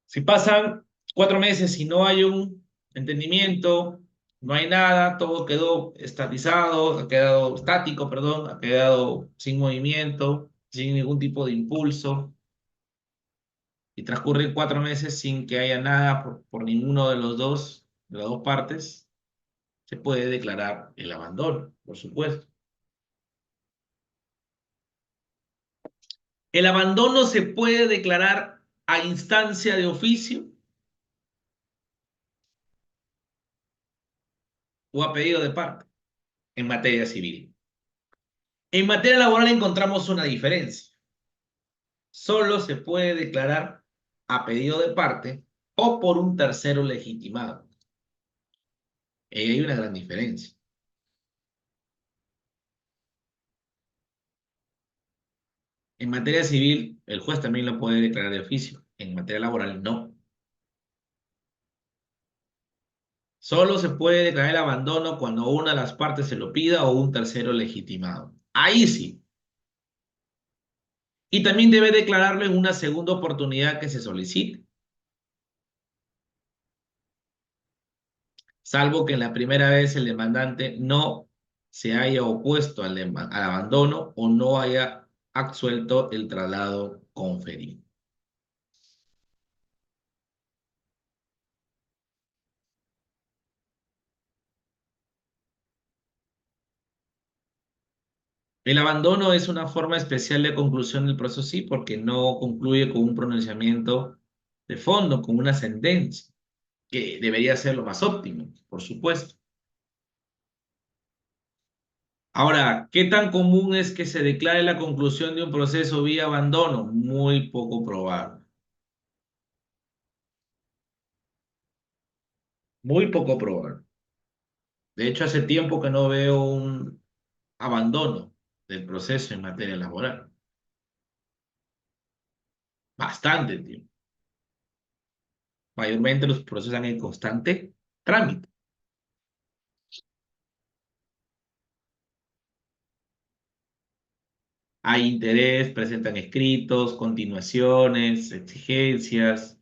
Si pasan 4 meses y no hay un entendimiento, no hay nada, todo quedó estatizado, ha quedado estático, perdón, ha quedado sin movimiento, sin ningún tipo de impulso, y transcurren 4 meses sin que haya nada por ninguno de los dos, de las dos partes, se puede declarar el abandono, por supuesto. El abandono se puede declarar a instancia de oficio o a pedido de parte en materia civil. En materia laboral encontramos una diferencia. Solo se puede declarar a pedido de parte o por un tercero legitimado. Hay una gran diferencia. En materia civil, el juez también lo puede declarar de oficio. En materia laboral, no. Solo se puede declarar el abandono cuando una de las partes se lo pida o un tercero legitimado. Ahí sí. Y también debe declararlo en una segunda oportunidad que se solicite, salvo que en la primera vez el demandante no se haya opuesto al abandono o no haya absuelto el traslado conferido. El abandono es una forma especial de conclusión del proceso, sí, porque no concluye con un pronunciamiento de fondo, con una sentencia, que debería ser lo más óptimo, por supuesto. Ahora, ¿qué tan común es que se declare la conclusión de un proceso vía abandono? Muy poco probable. Muy poco probable. De hecho, hace tiempo que no veo un abandono del proceso en materia laboral. Bastante tiempo. Mayormente los procesos están en constante trámite. Hay interés, presentan escritos, continuaciones, exigencias,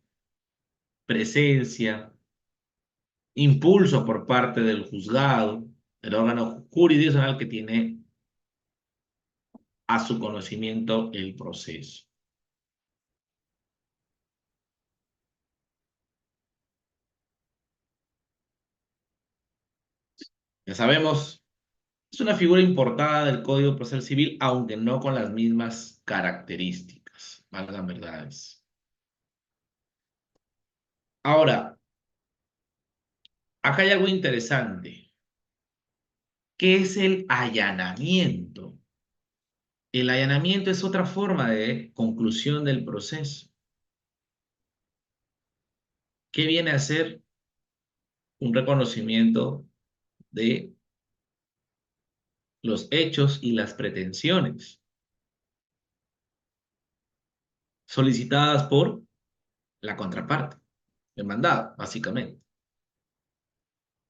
presencia, impulso por parte del juzgado, el órgano jurisdiccional que tiene a su conocimiento el proceso. Ya sabemos, es una figura importada del Código Procesal Civil, aunque no con las mismas características, valgan verdades. Ahora, acá hay algo interesante. ¿Qué es el allanamiento? El allanamiento es otra forma de conclusión del proceso. ¿Qué viene a ser? Un reconocimiento de los hechos y las pretensiones solicitadas por la contraparte, demandada, básicamente.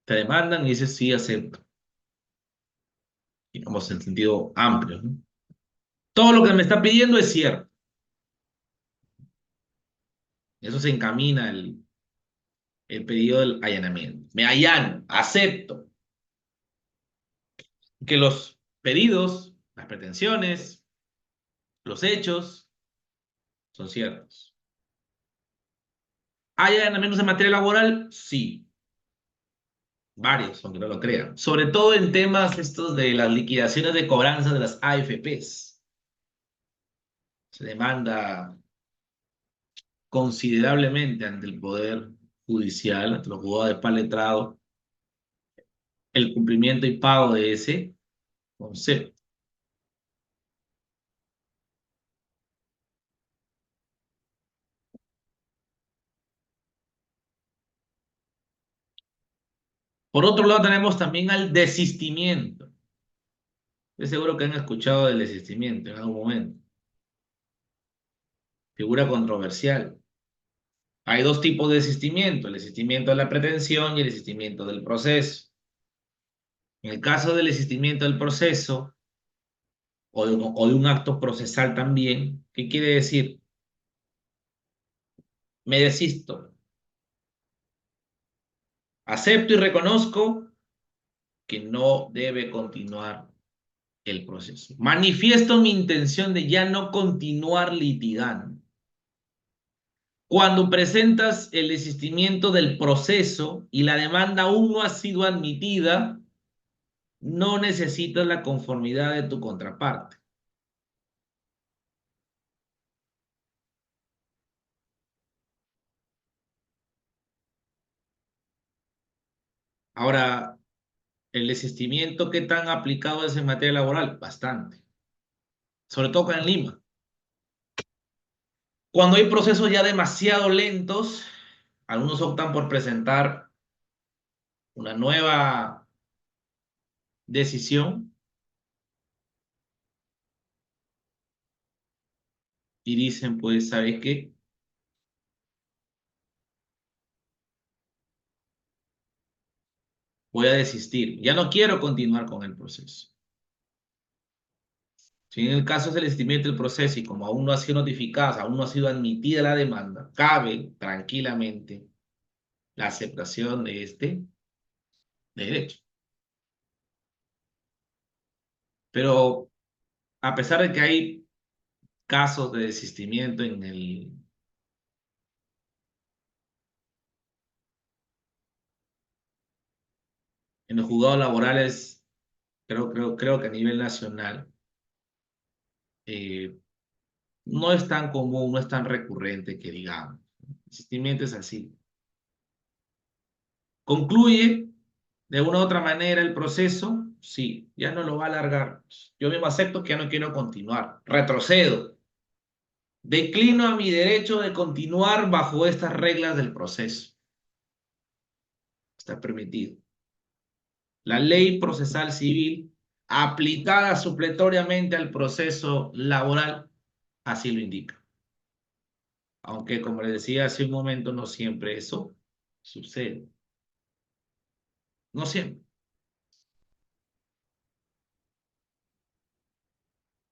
Te demandan y dices sí, acepto, digamos en sentido amplio, ¿no? Todo lo que me está pidiendo es cierto. Eso se encamina el pedido del allanamiento. Me allano, acepto que los pedidos, las pretensiones, los hechos son ciertos. ¿Hay allanamientos en materia laboral? Sí, varios, aunque no lo crean. Sobre todo en temas estos de las liquidaciones de cobranza de las AFPs. Se demanda considerablemente ante el Poder Judicial, ante los juzgados de paz letrado, el cumplimiento y pago de ese concepto. Por otro lado, tenemos también al desistimiento. Estoy seguro que han escuchado del desistimiento en algún momento. Figura controversial. Hay dos tipos de desistimiento, el desistimiento de la pretensión y el desistimiento del proceso. En el caso del desistimiento del proceso o de un acto procesal también, ¿qué quiere decir? Me desisto, acepto y reconozco que no debe continuar el proceso. Manifiesto mi intención de ya no continuar litigando. Cuando presentas el desistimiento del proceso y la demanda aún no ha sido admitida, no necesitas la conformidad de tu contraparte. Ahora, el desistimiento, ¿qué tan aplicado es en materia laboral? Bastante. Sobre todo acá en Lima. Cuando hay procesos ya demasiado lentos, algunos optan por presentar una nueva decisión y dicen, pues, ¿sabes qué? Voy a desistir. Ya no quiero continuar con el proceso. Si en el caso es el desistimiento del proceso y como aún no ha sido notificada, aún no ha sido admitida la demanda, cabe tranquilamente la aceptación de este derecho. Pero a pesar de que hay casos de desistimiento en los juzgados laborales, creo que a nivel nacional eh, no es tan común, no es tan recurrente que digamos. El desistimiento es así. ¿Concluye de una u otra manera el proceso? Sí, ya no lo va a alargar. Yo mismo acepto que ya no quiero continuar. Retrocedo. Declino a mi derecho de continuar bajo estas reglas del proceso. Está permitido. La ley procesal civil, aplicada supletoriamente al proceso laboral, así lo indica. Aunque, como les decía hace un momento, no siempre eso sucede. No siempre.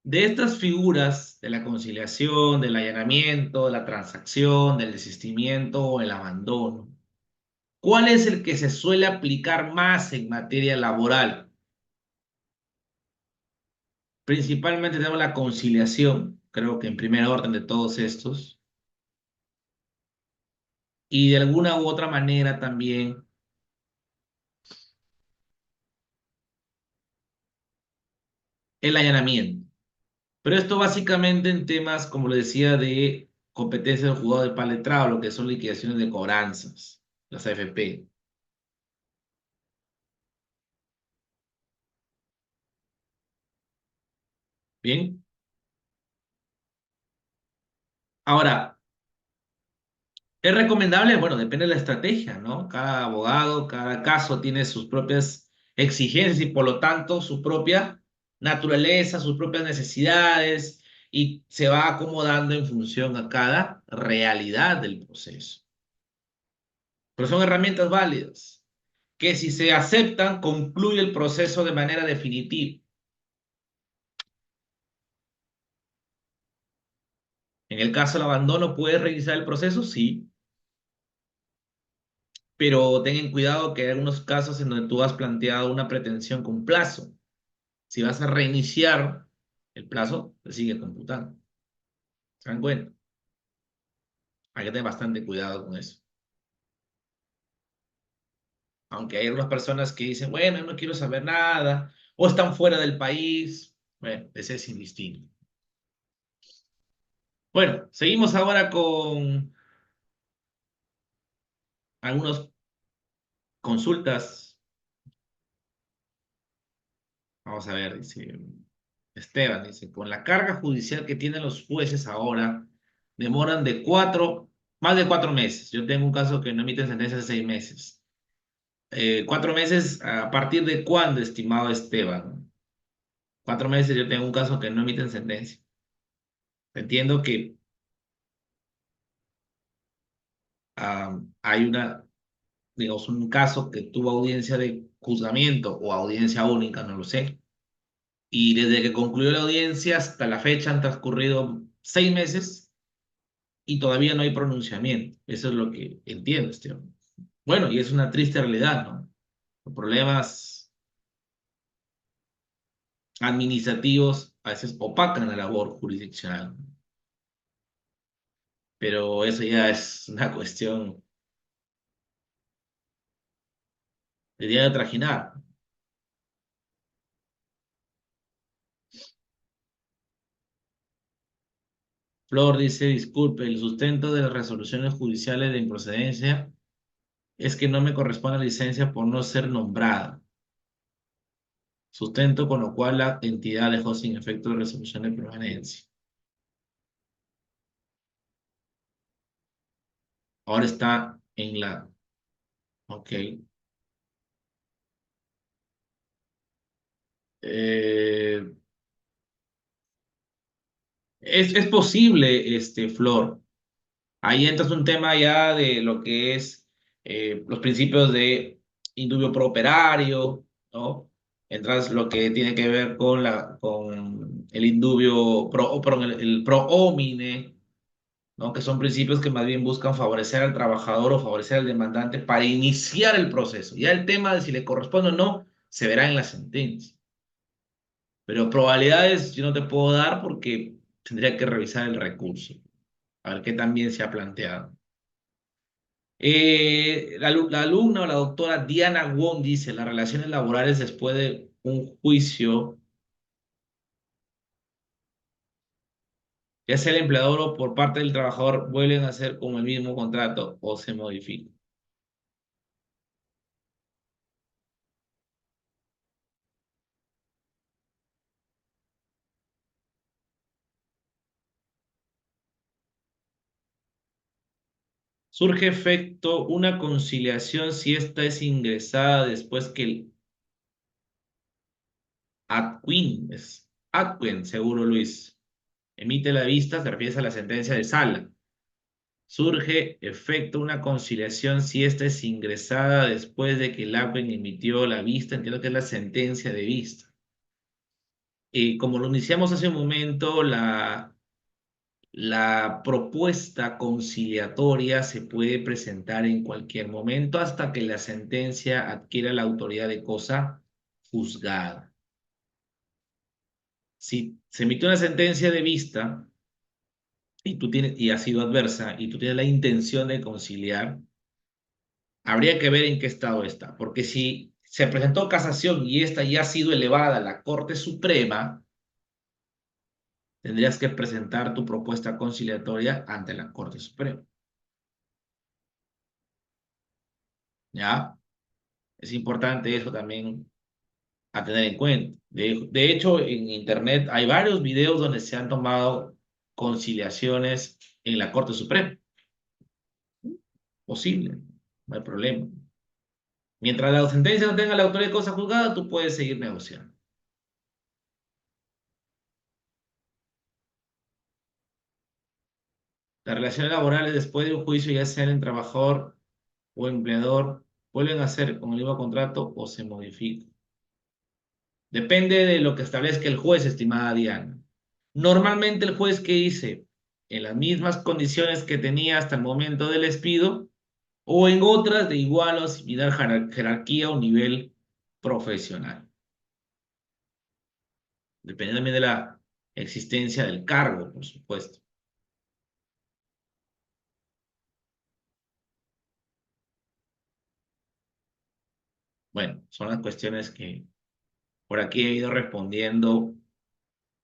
De estas figuras de la conciliación, del allanamiento, de la transacción, del desistimiento o el abandono, ¿cuál es el que se suele aplicar más en materia laboral? Principalmente tenemos la conciliación, creo que en primer orden de todos estos, y de alguna u otra manera también el allanamiento. Pero esto básicamente en temas, como le decía, de competencia del juzgado de paletrado, lo que son liquidaciones de cobranzas, las AFP. Bien. Ahora, ¿es recomendable? Bueno, depende de la estrategia, ¿no? Cada abogado, cada caso tiene sus propias exigencias y por lo tanto su propia naturaleza, sus propias necesidades y se va acomodando en función a cada realidad del proceso. Pero son herramientas válidas que si se aceptan concluye el proceso de manera definitiva. En el caso del abandono, ¿puedes revisar el proceso? Sí, pero ten cuidado que hay algunos casos en donde tú has planteado una pretensión con plazo. Si vas a reiniciar, el plazo se sigue computando. ¿Se dan cuenta? Hay que tener bastante cuidado con eso. Aunque hay algunas personas que dicen, bueno, no quiero saber nada, o están fuera del país. Bueno, ese es indistinto. Bueno, seguimos ahora con algunas consultas. Vamos a ver, dice Esteban, dice, con la carga judicial que tienen los jueces ahora, demoran más de 4 meses. Yo tengo un caso que no emiten sentencia hace 6 meses. 4 meses, ¿a partir de cuándo, estimado Esteban? 4 meses, yo tengo un caso que no emiten sentencia. Entiendo que hay digamos, un caso que tuvo audiencia de juzgamiento o audiencia única, no lo sé. Y desde que concluyó la audiencia hasta la fecha han transcurrido 6 meses y todavía no hay pronunciamiento. Eso es lo que entiendo, Esteban. Bueno, y es una triste realidad, ¿no? Los problemas administrativos a veces opacan la labor jurisdiccional, pero eso ya es una cuestión de día de trajinar. Flor dice, disculpe, el sustento de las resoluciones judiciales de improcedencia es que no me corresponde licencia por no ser nombrada. Sustento con lo cual la entidad dejó sin efecto de resolución de permanencia. Ahora está en la... Ok. Eh, es posible, Flor. Ahí entras un tema ya de lo que es los principios de indubio pro operario, ¿no? Entras lo que tiene que ver con el indubio el pro homine, ¿no? Que son principios que más bien buscan favorecer al trabajador o favorecer al demandante para iniciar el proceso. Ya el tema de si le corresponde o no se verá en la sentencia. Pero probabilidades yo no te puedo dar porque tendría que revisar el recurso, a ver qué también se ha planteado. La alumna o la doctora Diana Wong dice, las relaciones laborales después de un juicio, ya sea el empleador o por parte del trabajador, vuelven a ser como el mismo contrato o se modifican. Surge efecto una conciliación si esta es ingresada después que el Adquin, seguro Luis, emite la vista, se refiere a la sentencia de sala. Surge efecto una conciliación si esta es ingresada después de que el Adquin emitió la vista, entiendo que es la sentencia de vista. Como lo iniciamos hace un momento, la propuesta conciliatoria se puede presentar en cualquier momento hasta que la sentencia adquiera la autoridad de cosa juzgada. Si se emitió una sentencia de vista y ha sido adversa y tú tienes la intención de conciliar, habría que ver en qué estado está, porque si se presentó casación y esta ya ha sido elevada a la Corte Suprema, tendrías que presentar tu propuesta conciliatoria ante la Corte Suprema. ¿Ya? Es importante eso también a tener en cuenta. De hecho, en Internet hay varios videos donde se han tomado conciliaciones en la Corte Suprema. Posible, no hay problema. Mientras la sentencia no tenga la autoridad de cosa juzgada, tú puedes seguir negociando. Las relaciones laborales después de un juicio, ya sea en trabajador o empleador, vuelven a ser con el mismo contrato o se modifican. Depende de lo que establezca el juez, estimada Diana. Normalmente el juez que dice en las mismas condiciones que tenía hasta el momento del despido o en otras de igual o similar jerarquía o nivel profesional. Depende también de la existencia del cargo, por supuesto. Bueno, son las cuestiones que por aquí he ido respondiendo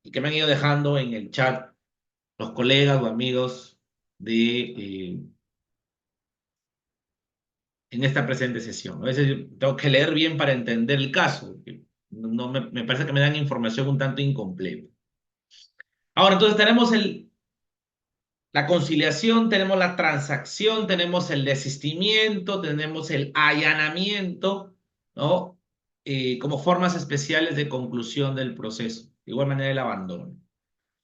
y que me han ido dejando en el chat los colegas o amigos de en esta presente sesión. A veces yo tengo que leer bien para entender el caso. No me parece que me dan información un tanto incompleta. Ahora, entonces tenemos la conciliación, tenemos la transacción, tenemos el desistimiento, tenemos el allanamiento, ¿no? Como formas especiales de conclusión del proceso. De igual manera el abandono.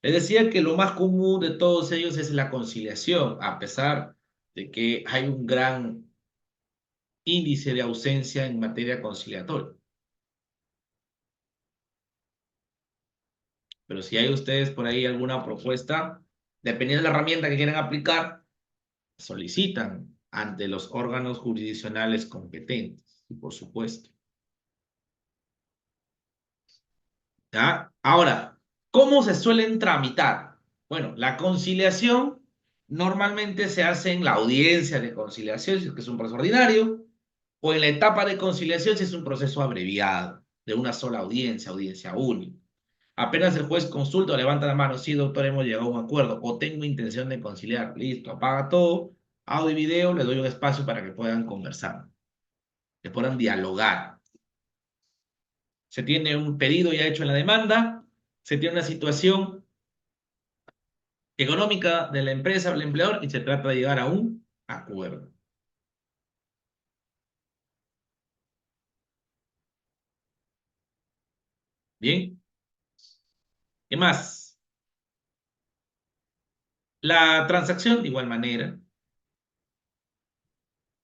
Les decía que lo más común de todos ellos es la conciliación, a pesar de que hay un gran índice de ausencia en materia conciliatoria. Pero si hay ustedes por ahí alguna propuesta, dependiendo de la herramienta que quieran aplicar, solicitan ante los órganos jurisdiccionales competentes, y por supuesto. ¿Ya? Ahora, ¿cómo se suelen tramitar? Bueno, la conciliación normalmente se hace en la audiencia de conciliación, si es que es un proceso ordinario, o en la etapa de conciliación, si es un proceso abreviado, de una sola audiencia, audiencia única. Apenas el juez consulta o levanta la mano, sí, doctor, hemos llegado a un acuerdo o tengo intención de conciliar. Listo, apaga todo, audio y video, le doy un espacio para que puedan conversar, que puedan dialogar. Se tiene un pedido ya hecho en la demanda, se tiene una situación económica de la empresa o el empleador y se trata de llegar a un acuerdo. Bien, ¿qué más? La transacción de igual manera,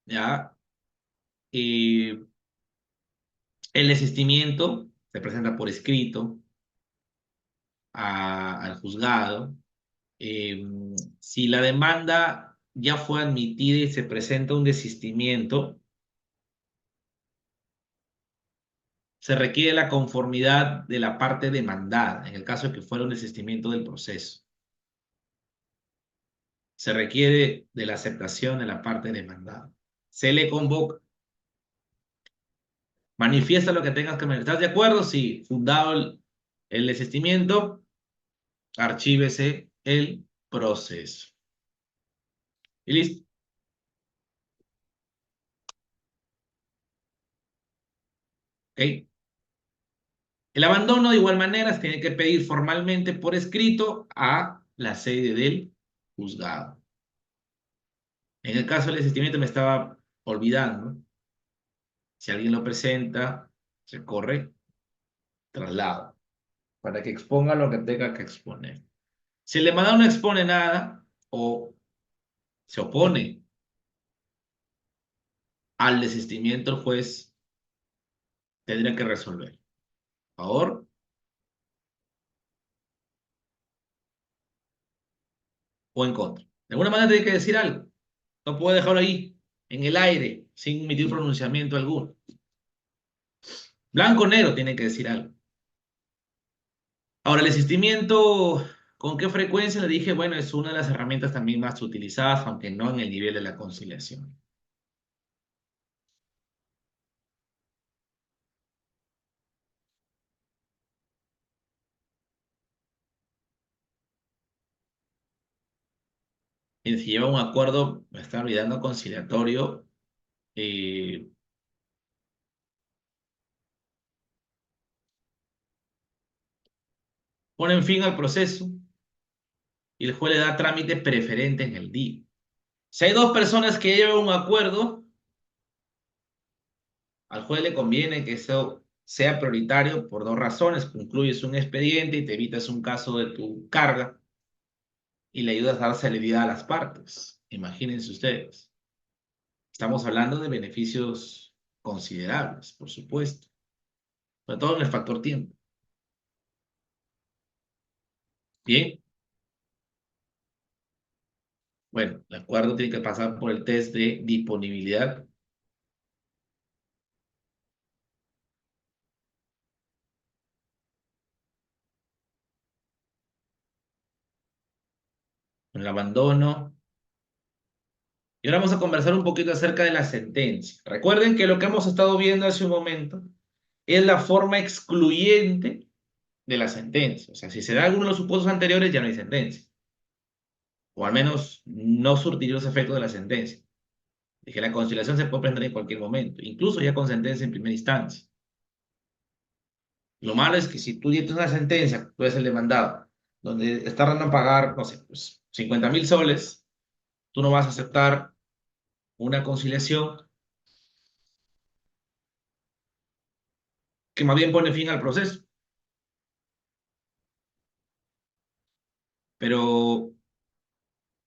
ya. Eh, el desistimiento se presenta por escrito al juzgado. Eh, si la demanda ya fue admitida y se presenta un desistimiento, se requiere la conformidad de la parte demandada, en el caso de que fuera un desistimiento del proceso. Se requiere de la aceptación de la parte demandada. Se le convoca. Manifiesta lo que tengas que manifestar. ¿Estás de acuerdo? Sí. Fundado el desistimiento, archívese el proceso. Y listo. ¿Ok? El abandono, de igual manera, se tiene que pedir formalmente por escrito a la sede del juzgado. En el caso del desistimiento me estaba olvidando. Si alguien lo presenta, se corre traslado para que exponga lo que tenga que exponer. Si el demandado no expone nada o se opone al desistimiento, el juez tendría que resolver. ¿A favor o en contra? De alguna manera tiene que decir algo. No puede dejarlo ahí, en el aire, sin emitir pronunciamiento alguno. Blanco o negro tiene que decir algo. Ahora, el desistimiento, ¿con qué frecuencia? Le dije, bueno, es una de las herramientas también más utilizadas, aunque no en el nivel de la conciliación. Y si lleva un acuerdo, me está olvidando, conciliatorio, eh, ponen fin al proceso y el juez le da trámite preferente en el día. Si hay dos personas que llevan un acuerdo, al juez le conviene que eso sea prioritario por dos razones. Concluyes un expediente y te evitas un caso de tu carga y le ayudas a dar celeridad a las partes. Imagínense ustedes. Estamos hablando de beneficios considerables, por supuesto, sobre todo en el factor tiempo. Bien, bueno, el acuerdo tiene que pasar por el test de disponibilidad. El abandono. Y ahora vamos a conversar un poquito acerca de la sentencia. Recuerden que lo que hemos estado viendo hace un momento es la forma excluyente de la sentencia. O sea, si se da alguno de los supuestos anteriores, ya no hay sentencia. O al menos no surtir los efectos de la sentencia. De que la conciliación se puede prender en cualquier momento, incluso ya con sentencia en primera instancia. Lo malo es que si tú tienes una sentencia, tú eres el demandado, donde está dando a pagar, no sé, pues 50.000 soles, tú no vas a aceptar una conciliación que más bien pone fin al proceso. Pero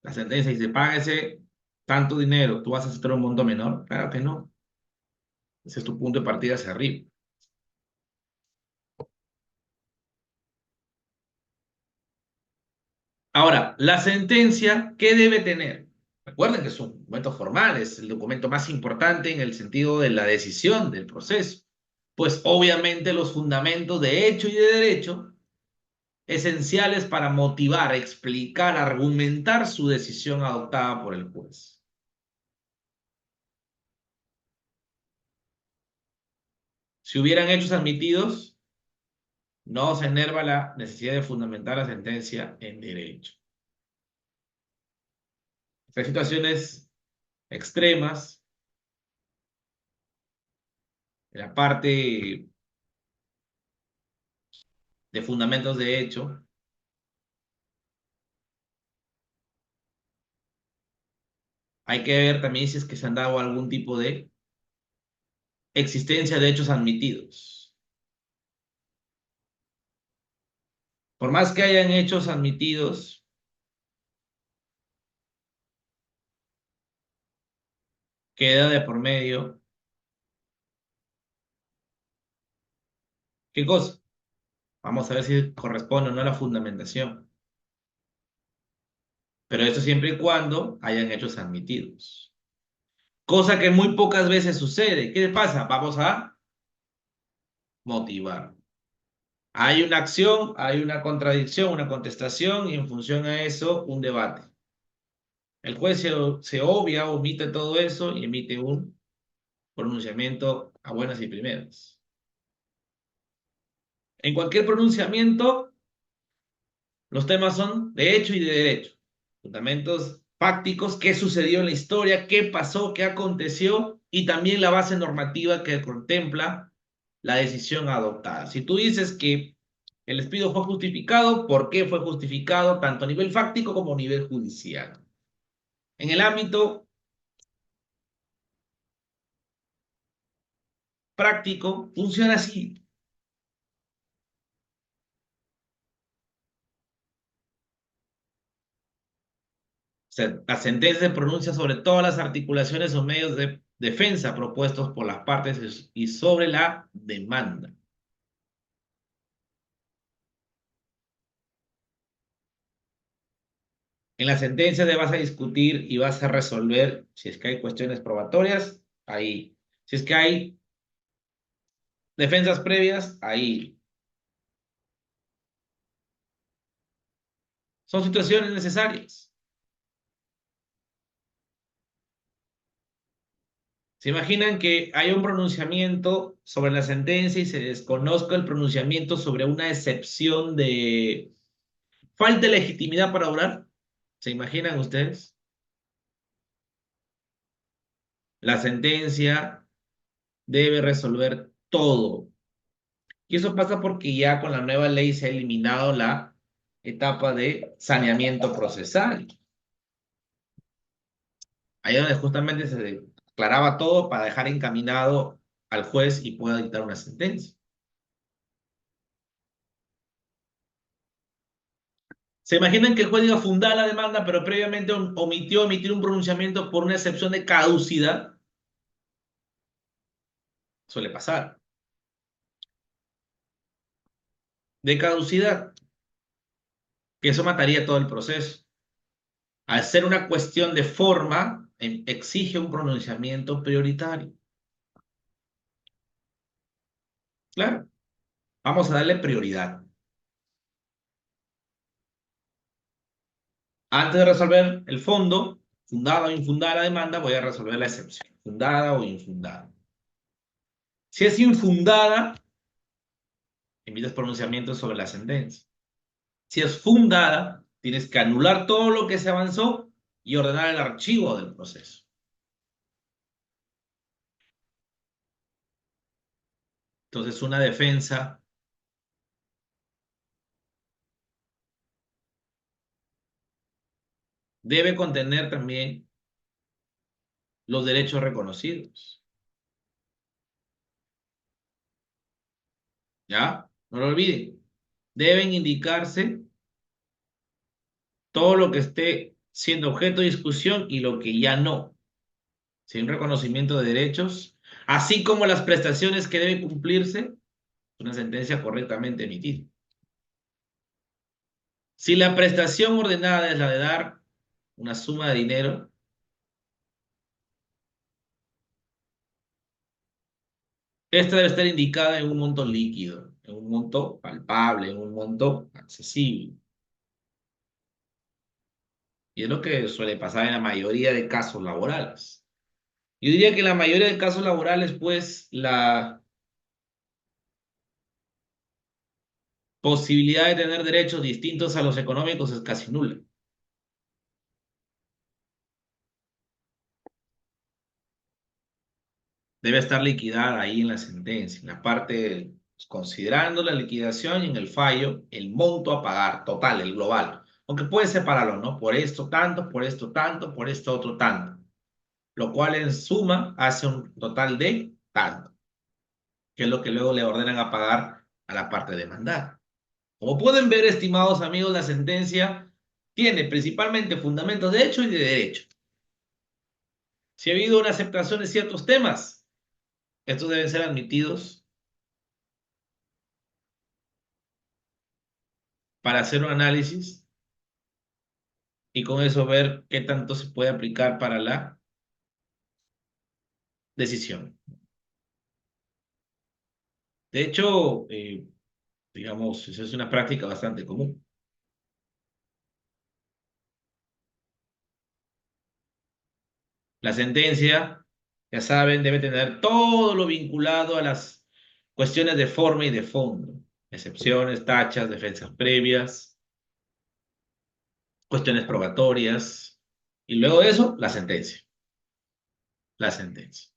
la sentencia dice, páguese tanto dinero, tú vas a aceptar un monto menor. Claro que no. Ese es tu punto de partida hacia arriba. Ahora, la sentencia, ¿qué debe tener? Recuerden que es un documento formal, es el documento más importante en el sentido de la decisión del proceso. Pues obviamente los fundamentos de hecho y de derecho esenciales para motivar, explicar, argumentar su decisión adoptada por el juez. Si hubieran hechos admitidos, no se enerva la necesidad de fundamentar la sentencia en derecho. Estas situaciones extremas, en la parte de fundamentos de hecho, hay que ver también si es que se han dado algún tipo de existencia de hechos admitidos. Por más que hayan hechos admitidos, queda de por medio, ¿qué cosa? Vamos a ver si corresponde o no a la fundamentación. Pero esto siempre y cuando hayan hechos admitidos. Cosa que muy pocas veces sucede. ¿Qué pasa? Vamos a motivar. Hay una acción, hay una contradicción, una contestación y en función a eso un debate. El juez se obvia, omite todo eso y emite un pronunciamiento a buenas y primeras. En cualquier pronunciamiento, los temas son de hecho y de derecho. Fundamentos fácticos, qué sucedió en la historia, qué pasó, qué aconteció y también la base normativa que contempla la decisión adoptada. Si tú dices que el despido fue justificado, ¿por qué fue justificado tanto a nivel fáctico como a nivel judicial? En el ámbito práctico funciona así. La sentencia se pronuncia sobre todas las articulaciones o medios de defensa propuestos por las partes y sobre la demanda. En la sentencia te vas a discutir y vas a resolver si es que hay cuestiones probatorias, ahí. Si es que hay defensas previas, ahí. Son situaciones necesarias. Se imaginan que hay un pronunciamiento sobre la sentencia y se desconozca el pronunciamiento sobre una excepción de falta de legitimidad para obrar. ¿Se imaginan ustedes? La sentencia debe resolver todo. Y eso pasa porque ya con la nueva ley se ha eliminado la etapa de saneamiento procesal. Ahí donde justamente se aclaraba todo para dejar encaminado al juez y pueda dictar una sentencia. ¿Se imaginan que el juez diga fundar la demanda, pero previamente omitió emitir un pronunciamiento por una excepción de caducidad? Suele pasar. De caducidad, que eso mataría todo el proceso. Al ser una cuestión de forma, exige un pronunciamiento prioritario. Claro, vamos a darle prioridad. Antes de resolver el fondo, fundada o infundada la demanda, voy a resolver la excepción, fundada o infundada. Si es infundada, emites pronunciamiento sobre la sentencia. Si es fundada, tienes que anular todo lo que se avanzó y ordenar el archivo del proceso. Entonces, una defensa debe contener también los derechos reconocidos. ¿Ya? No lo olviden. Deben indicarse todo lo que esté siendo objeto de discusión y lo que ya no. Sin reconocimiento de derechos, así como las prestaciones que deben cumplirse, una sentencia correctamente emitida. Si la prestación ordenada es la de dar una suma de dinero, esta debe estar indicada en un monto líquido, en un monto palpable, en un monto accesible. Y es lo que suele pasar en la mayoría de casos laborales. Yo diría que en la mayoría de casos laborales, pues, la posibilidad de tener derechos distintos a los económicos es casi nula. Debe estar liquidada ahí en la sentencia, en la parte, pues, considerando la liquidación y en el fallo, el monto a pagar total, el global. Aunque puede separarlo, ¿no? Por esto tanto, por esto tanto, por esto otro tanto. Lo cual en suma hace un total de tanto, que es lo que luego le ordenan a pagar a la parte demandada. Como pueden ver, estimados amigos, la sentencia tiene principalmente fundamentos de hecho y de derecho. Si ha habido una aceptación de ciertos temas, estos deben ser admitidos para hacer un análisis y con eso ver qué tanto se puede aplicar para la decisión. De hecho, digamos, eso es una práctica bastante común. La sentencia, ya saben, debe tener todo lo vinculado a las cuestiones de forma y de fondo. Excepciones, tachas, defensas previas, cuestiones probatorias. Y luego de eso, la sentencia. La sentencia.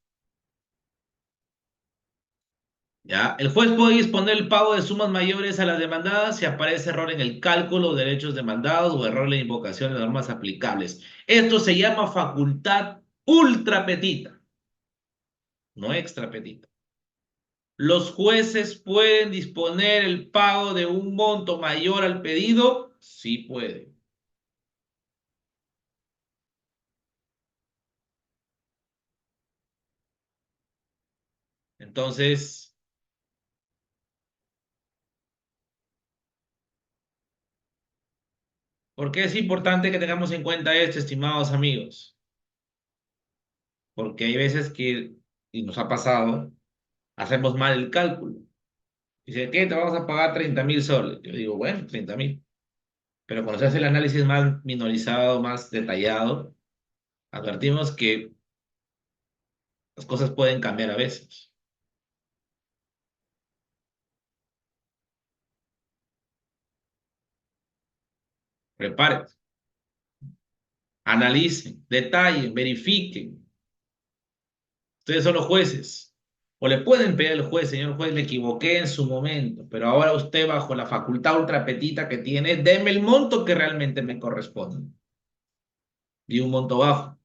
¿Ya? El juez puede disponer el pago de sumas mayores a las demandadas si aparece error en el cálculo de derechos demandados o error en la invocación de normas aplicables. Esto se llama facultad ultra petita, no extra petita. ¿Los jueces pueden disponer el pago de un monto mayor al pedido? Sí pueden. Entonces, ¿por qué es importante que tengamos en cuenta esto, estimados amigos? Porque hay veces que, y nos ha pasado, hacemos mal el cálculo. Dice, ¿qué? Te vamos a pagar 30.000 soles. Yo digo, bueno, 30.000. Pero cuando se hace el análisis más minorizado, más detallado, advertimos que las cosas pueden cambiar a veces. Preparen, analicen, detallen, verifiquen. Ustedes son los jueces. O le pueden pedir al juez, señor juez, me equivoqué en su momento, pero ahora usted, bajo la facultad ultrapetita que tiene, deme el monto que realmente me corresponde. Y un monto bajo,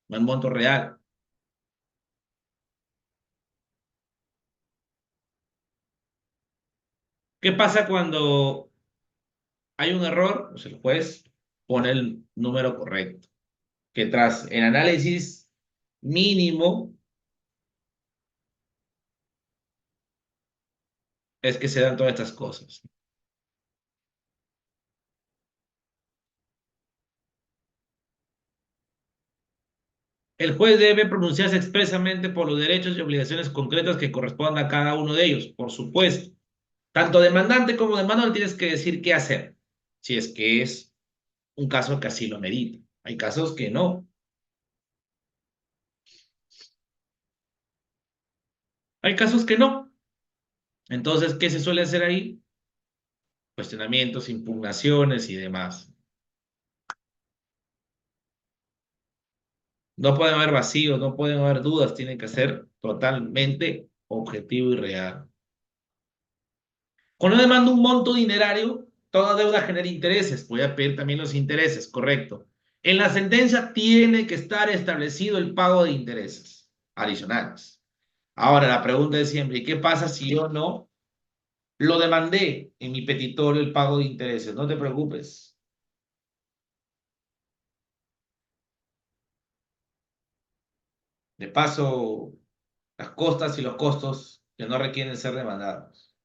no el monto real. ¿Qué pasa cuando hay un error? Pues el juez pone el número correcto, que tras el análisis mínimo es que se dan todas estas cosas. El juez debe pronunciarse expresamente por los derechos y obligaciones concretas que correspondan a cada uno de ellos, por supuesto. Tanto demandante como demandante tienes que decir qué hacer, si es que es un caso que así lo medita. Hay casos que no. Hay casos que no. Entonces, ¿qué se suele hacer ahí? Cuestionamientos, impugnaciones y demás. No pueden haber vacíos, no pueden haber dudas, tiene que ser totalmente objetivo y real. Cuando demando un monto dinerario, toda deuda genera intereses. Voy a pedir también los intereses, correcto. En la sentencia tiene que estar establecido el pago de intereses adicionales. Ahora, la pregunta es siempre, ¿y qué pasa si yo no lo demandé en mi petitorio el pago de intereses? No te preocupes. De paso, las costas y los costos que no requieren ser demandados.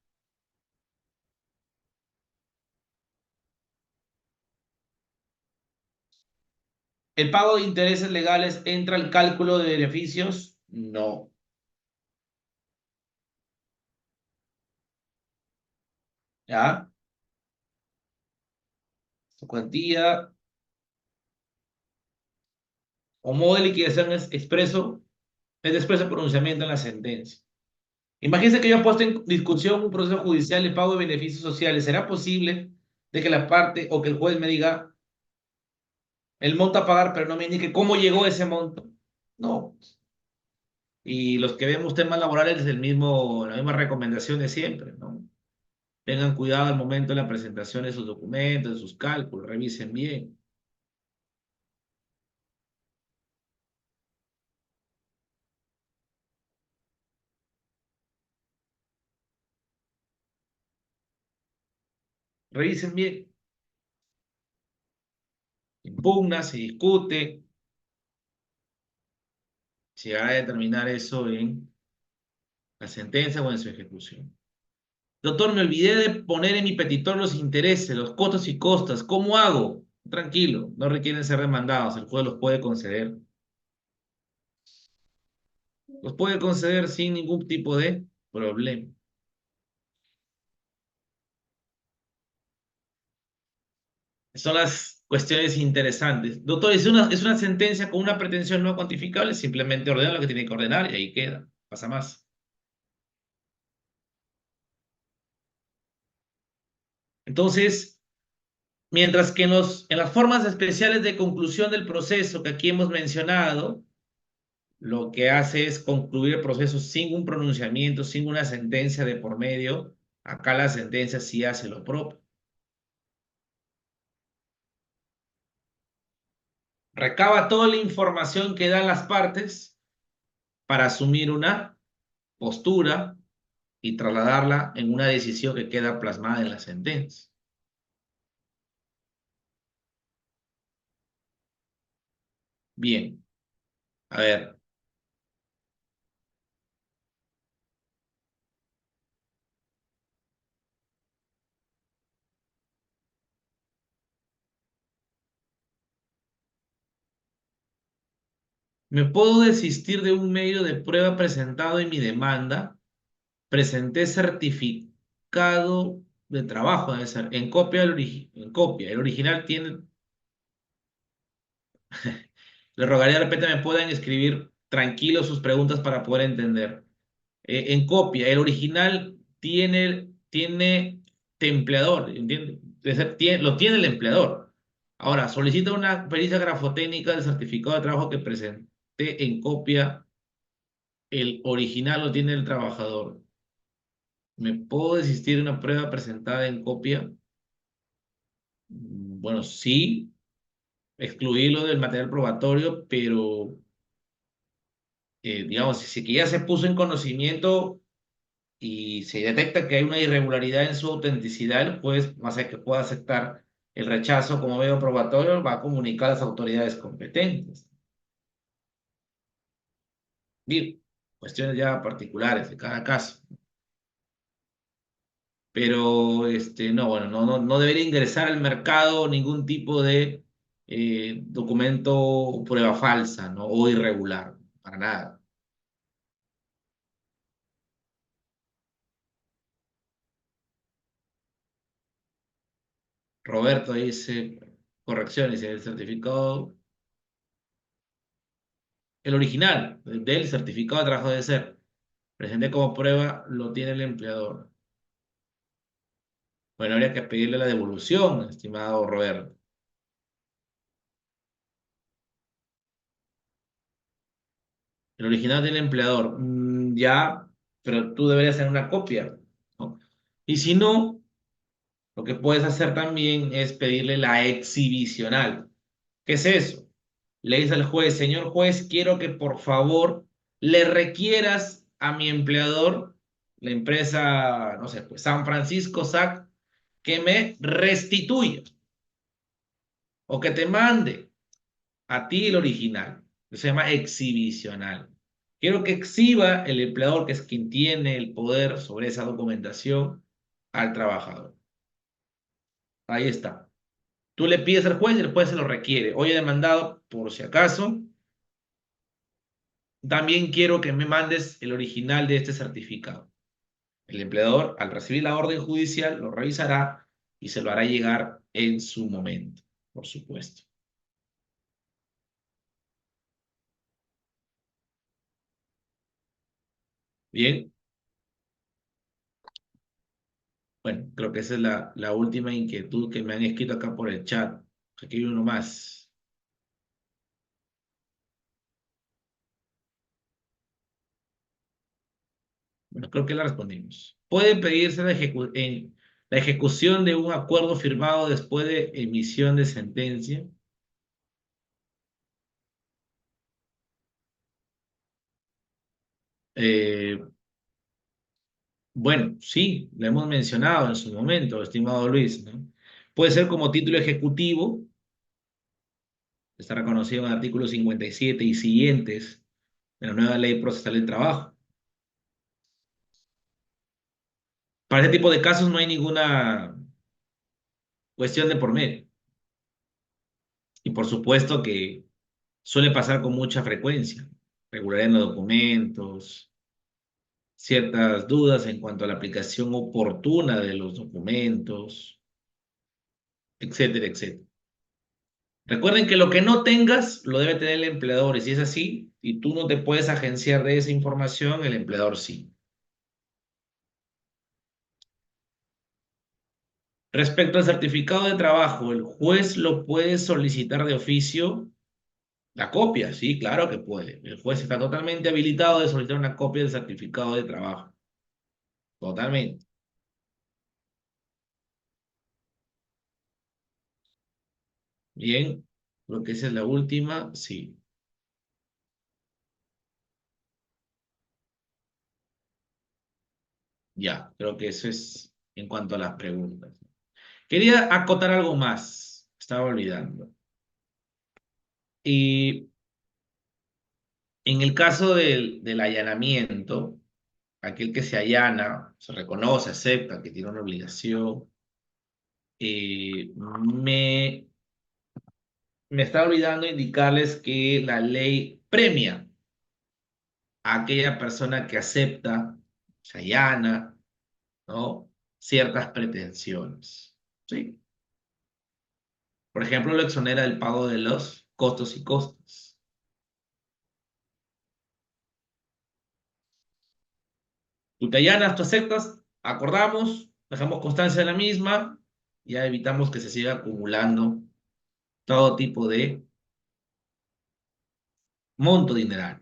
¿El pago de intereses legales entra al cálculo de beneficios? No. ¿Ya? Su cuantía o modo de liquidación es expreso, es de expreso pronunciamiento en la sentencia. Imagínense que yo he puesto en discusión un proceso judicial de pago de beneficios sociales. ¿Será posible de que la parte o que el juez me diga el monto a pagar, pero no me indique cómo llegó ese monto? No. Y los que vemos temas laborales, el mismo, la misma recomendación de siempre, ¿no? Tengan cuidado al momento de la presentación de sus documentos, de sus cálculos, revisen bien. Revisen bien. Impugna, se discute, se va a determinar eso en la sentencia o en su ejecución. Doctor, me olvidé de poner en mi petitor los intereses, los costos y costas. ¿Cómo hago? Tranquilo, no requieren ser demandados, el juez los puede conceder. Los puede conceder sin ningún tipo de problema. son las cuestiones interesantes. Doctor, es una sentencia con una pretensión no cuantificable, simplemente ordena lo que tiene que ordenar y ahí queda, pasa más. Entonces, mientras que en las formas especiales de conclusión del proceso que aquí hemos mencionado, lo que hace es concluir el proceso sin un pronunciamiento, sin una sentencia de por medio. Acá la sentencia sí hace lo propio. Recaba toda la información que dan las partes para asumir una postura y trasladarla en una decisión que queda plasmada en la sentencia. Bien, a ver, me puedo desistir de un medio de prueba presentado en mi demanda. Presenté certificado de trabajo, debe ser, en copia, en copia. El original tiene. Le rogaría de repente me puedan escribir tranquilos sus preguntas para poder entender. En copia, el original tiene templeador, ¿entiende? Lo tiene el empleador. Ahora, solicita una pericia grafotécnica del certificado de trabajo que presenté en copia. El original lo tiene el trabajador. ¿Me puedo desistir de una prueba presentada en copia? Bueno, sí, excluirlo del material probatorio, pero digamos, si que ya se puso en conocimiento y se detecta que hay una irregularidad en su autenticidad, el juez, más allá que pueda aceptar el rechazo como medio probatorio, va a comunicar a las autoridades competentes. Bien, cuestiones ya particulares de cada caso. Pero no, bueno, no debería ingresar al mercado ningún tipo de documento o prueba falsa, ¿no? O irregular, para nada. Roberto dice, corrección, dice el certificado, el original del certificado de trabajo debe ser presente como prueba, lo tiene el empleador. Bueno, habría que pedirle la devolución, estimado Roberto. El original del empleador, ya, pero tú deberías hacer una copia, ¿no? Y si no, lo que puedes hacer también es pedirle la exhibicional. ¿Qué es eso? Le dice al juez, señor juez, quiero que por favor le requieras a mi empleador, la empresa, no sé, pues San Francisco SAC, que me restituya o que te mande a ti el original. Se llama exhibicional. Quiero que exhiba el empleador, que es quien tiene el poder sobre esa documentación, al trabajador. Ahí está. Tú le pides al juez y el juez se lo requiere. Oye, demandado, por si acaso, también quiero que me mandes el original de este certificado. El empleador, al recibir la orden judicial, lo revisará y se lo hará llegar en su momento, por supuesto. Bien, bueno, creo que esa es la última inquietud que me han escrito acá por el chat. Aquí hay uno más. Bueno, creo que la respondimos. ¿Puede pedirse la ejecución de un acuerdo firmado después de emisión de sentencia? Eh, bueno, sí, lo hemos mencionado en su momento, estimado Luis, ¿no? Puede ser como título ejecutivo, está reconocido en el artículo 57 y siguientes de la nueva ley procesal del trabajo. Para ese tipo de casos no hay ninguna cuestión de por medio. Y por supuesto que suele pasar con mucha frecuencia. Regularidad en los documentos, ciertas dudas en cuanto a la aplicación oportuna de los documentos. etcétera, etcétera. Recuerden que lo que no tengas lo debe tener el empleador, y si es así, y tú no te puedes agenciar de esa información, el empleador sí. Respecto al certificado de trabajo, ¿el juez lo puede solicitar de oficio? La copia, sí, claro que puede. El juez está totalmente habilitado de solicitar una copia del certificado de trabajo. Totalmente. Bien, creo que esa es la última. Sí, ya, creo que eso es en cuanto a las preguntas. Quería acotar algo más. Estaba olvidando. Y en el caso del allanamiento, aquel que se allana, se reconoce, acepta que tiene una obligación, me está olvidando indicarles que la ley premia a aquella persona que acepta, se allana, ¿no? Ciertas pretensiones. ¿Sí? Por ejemplo, lo exonera del pago de los costos y costos. Tú te allanas, tú aceptas, acordamos, dejamos constancia de la misma, ya evitamos que se siga acumulando todo tipo de monto dineral.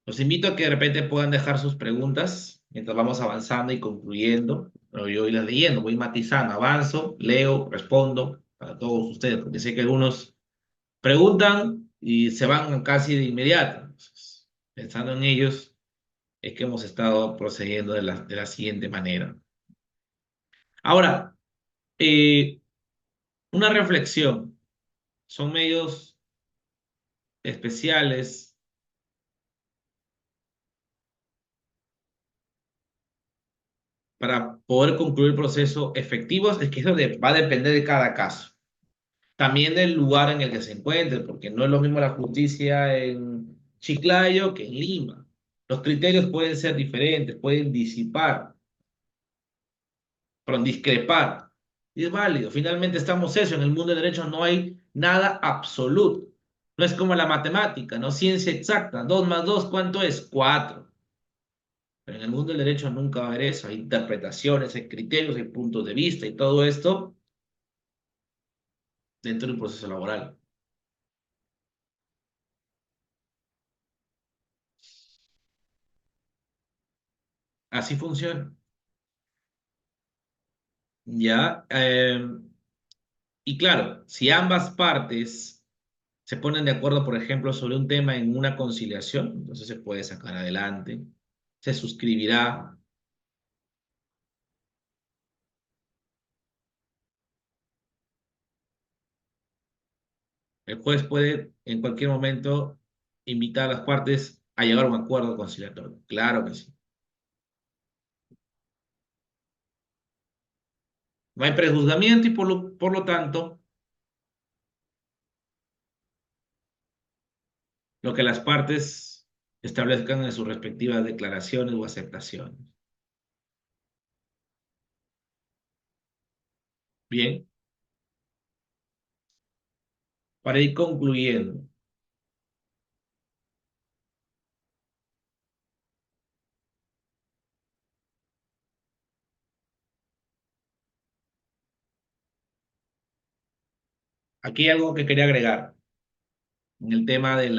Los invito a que de repente puedan dejar sus preguntas mientras vamos avanzando y concluyendo. Pero yo voy las leyendo, voy matizando, avanzo, leo, respondo para todos ustedes, porque sé que algunos preguntan y se van casi de inmediato. Entonces, pensando en ellos, es que hemos estado procediendo de la siguiente manera. Ahora, eh, una reflexión. Son medios especiales para poder concluir el proceso efectivos, es que eso va a depender de cada caso. También del lugar en el que se encuentre, porque no es lo mismo la justicia en Chiclayo que en Lima. Los criterios pueden ser diferentes, pueden disipar, perdón, discrepar. Y es válido. Finalmente estamos eso. En el mundo del derecho no hay nada absoluto. No es como la matemática, no ciencia exacta. 2 más 2, ¿cuánto es? 4. Pero en el mundo del derecho nunca va a haber eso. Hay interpretaciones, hay criterios, hay puntos de vista y todo esto dentro del proceso laboral. Así funciona. Ya. Y claro, si ambas partes se ponen de acuerdo, por ejemplo, sobre un tema en una conciliación, entonces se puede sacar adelante, se suscribirá. El juez puede en cualquier momento invitar a las partes a llegar a un acuerdo conciliatorio. Claro que sí. No hay prejuzgamiento y por lo tanto, lo que las partes establezcan en sus respectivas declaraciones o aceptaciones. Bien, para ir concluyendo, aquí hay algo que quería agregar en el tema del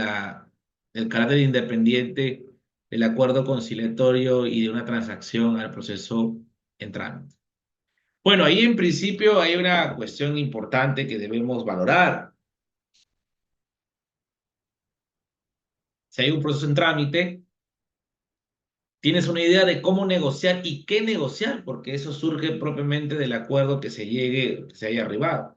carácter independiente del acuerdo conciliatorio y de una transacción al proceso en trámite. Bueno, ahí en principio hay una cuestión importante que debemos valorar. Si hay un proceso en trámite, tienes una idea de cómo negociar y qué negociar, porque eso surge propiamente del acuerdo que se llegue, que se haya arribado.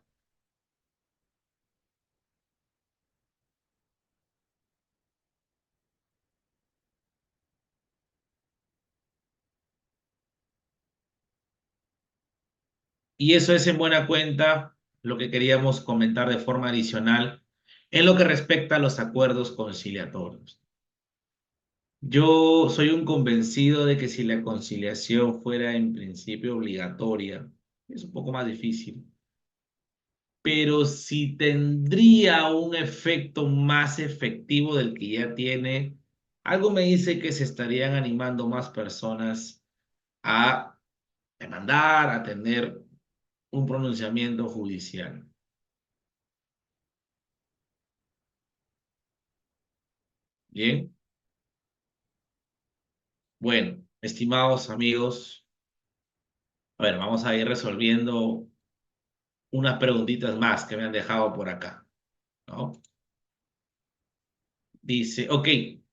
Y eso es en buena cuenta lo que queríamos comentar de forma adicional en lo que respecta a los acuerdos conciliatorios. Yo soy un convencido de que si la conciliación fuera en principio obligatoria, es un poco más difícil, pero si tendría un efecto más efectivo del que ya tiene, algo me dice que se estarían animando más personas a demandar, a tener un pronunciamiento judicial. Bien, bueno, estimados amigos, a ver, vamos a ir resolviendo unas preguntitas más que me han dejado por acá, ¿no? Dice, ok,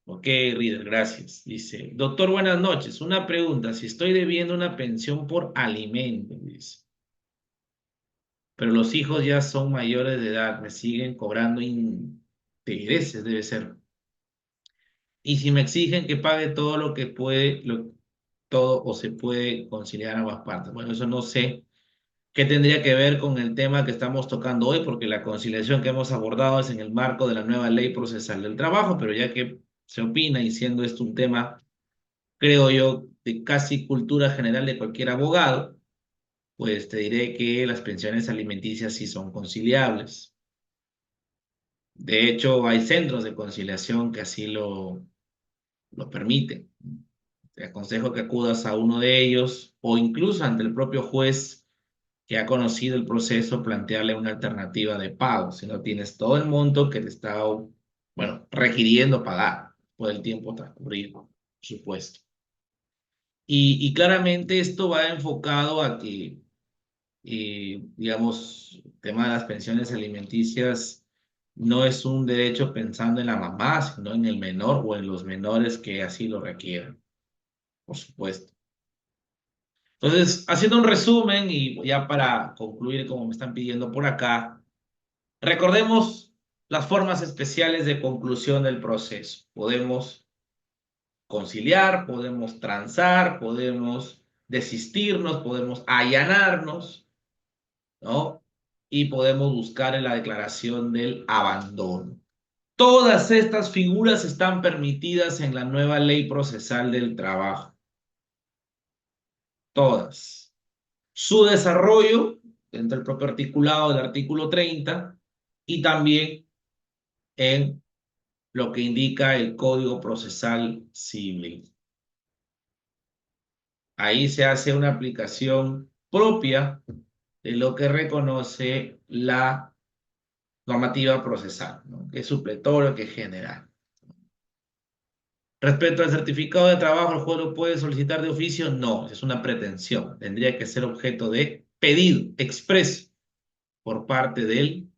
Reader, gracias. Dice, doctor, buenas noches. Una pregunta, si estoy debiendo una pensión por alimento, dice, pero los hijos ya son mayores de edad, me siguen cobrando intereses, debe ser. Y si me exigen que pague todo lo que puede, todo o se puede conciliar ambas partes. Bueno, eso no sé qué tendría que ver con el tema que estamos tocando hoy, porque la conciliación que hemos abordado es en el marco de la nueva ley procesal del trabajo, pero ya que se opina y siendo esto un tema, creo yo, de casi cultura general de cualquier abogado, pues te diré que las pensiones alimenticias sí son conciliables. De hecho, hay centros de conciliación que así lo permiten. Te aconsejo que acudas a uno de ellos o incluso ante el propio juez que ha conocido el proceso, plantearle una alternativa de pago, si no tienes todo el monto que te está, bueno, requiriendo pagar por el tiempo transcurrido, por supuesto. Y claramente esto va enfocado a que, digamos, el tema de las pensiones alimenticias no es un derecho pensando en la mamá, sino en el menor o en los menores que así lo requieran, por supuesto. Entonces, haciendo un resumen y ya para concluir, como me están pidiendo por acá, recordemos las formas especiales de conclusión del proceso. Podemos conciliar, podemos transar, podemos desistirnos, podemos allanarnos, ¿no? Y podemos buscar en la declaración del abandono. Todas estas figuras están permitidas en la nueva ley procesal del trabajo. Todas. Su desarrollo dentro del propio articulado del artículo 30 y también en lo que indica el Código Procesal Civil. Ahí se hace una aplicación propia de lo que reconoce la normativa procesal, ¿no? Que es supletorio, que es general. Respecto al certificado de trabajo, ¿el juez lo puede solicitar de oficio? No, es una pretensión. Tendría que ser objeto de pedido expreso por parte del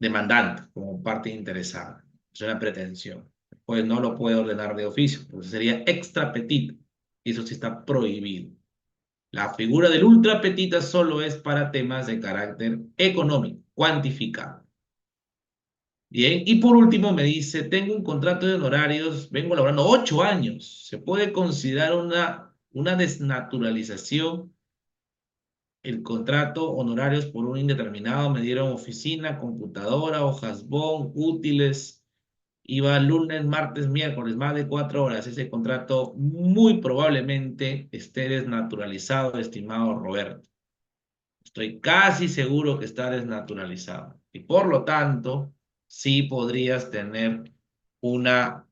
demandante, como parte interesada. Es una pretensión. El juez no lo puede ordenar de oficio, porque sería extra petita, y eso sí está prohibido. La figura del ultra petita solo es para temas de carácter económico, cuantificado. Bien, y por último me dice, tengo un contrato de honorarios, vengo laborando 8 años. ¿Se puede considerar una desnaturalización? El contrato, honorarios por un indeterminado, me dieron oficina, computadora, hojas BON, útiles, iba lunes, martes, miércoles, más de 4 horas. Ese contrato muy probablemente esté desnaturalizado, estimado Roberto. Estoy casi seguro que está desnaturalizado. Y por lo tanto, sí podrías tener una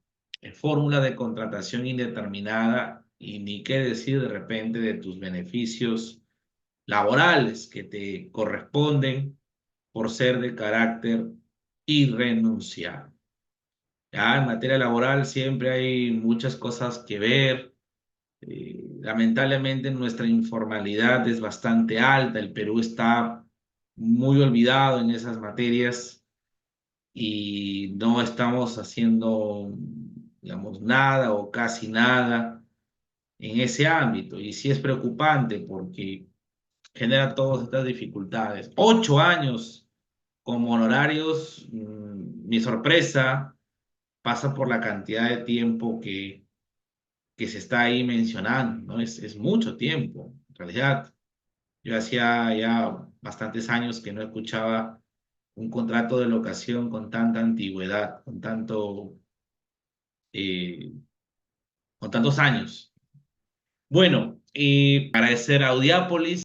fórmula de contratación indeterminada y ni qué decir de repente de tus beneficios laborales que te corresponden por ser de carácter irrenunciable. Ya en materia laboral siempre hay muchas cosas que ver. Lamentablemente nuestra informalidad es bastante alta. El Perú está muy olvidado en esas materias y no estamos haciendo, digamos, nada o casi nada en ese ámbito. Y sí es preocupante porque genera todas estas dificultades. 8 años como honorarios, mi sorpresa pasa por la cantidad de tiempo que se está ahí mencionando, ¿no? Es mucho tiempo, en realidad. Yo hacía ya bastantes años que no escuchaba un contrato de locación con tanta antigüedad, eh, con tantos años. Bueno, agradecer a Audiápolis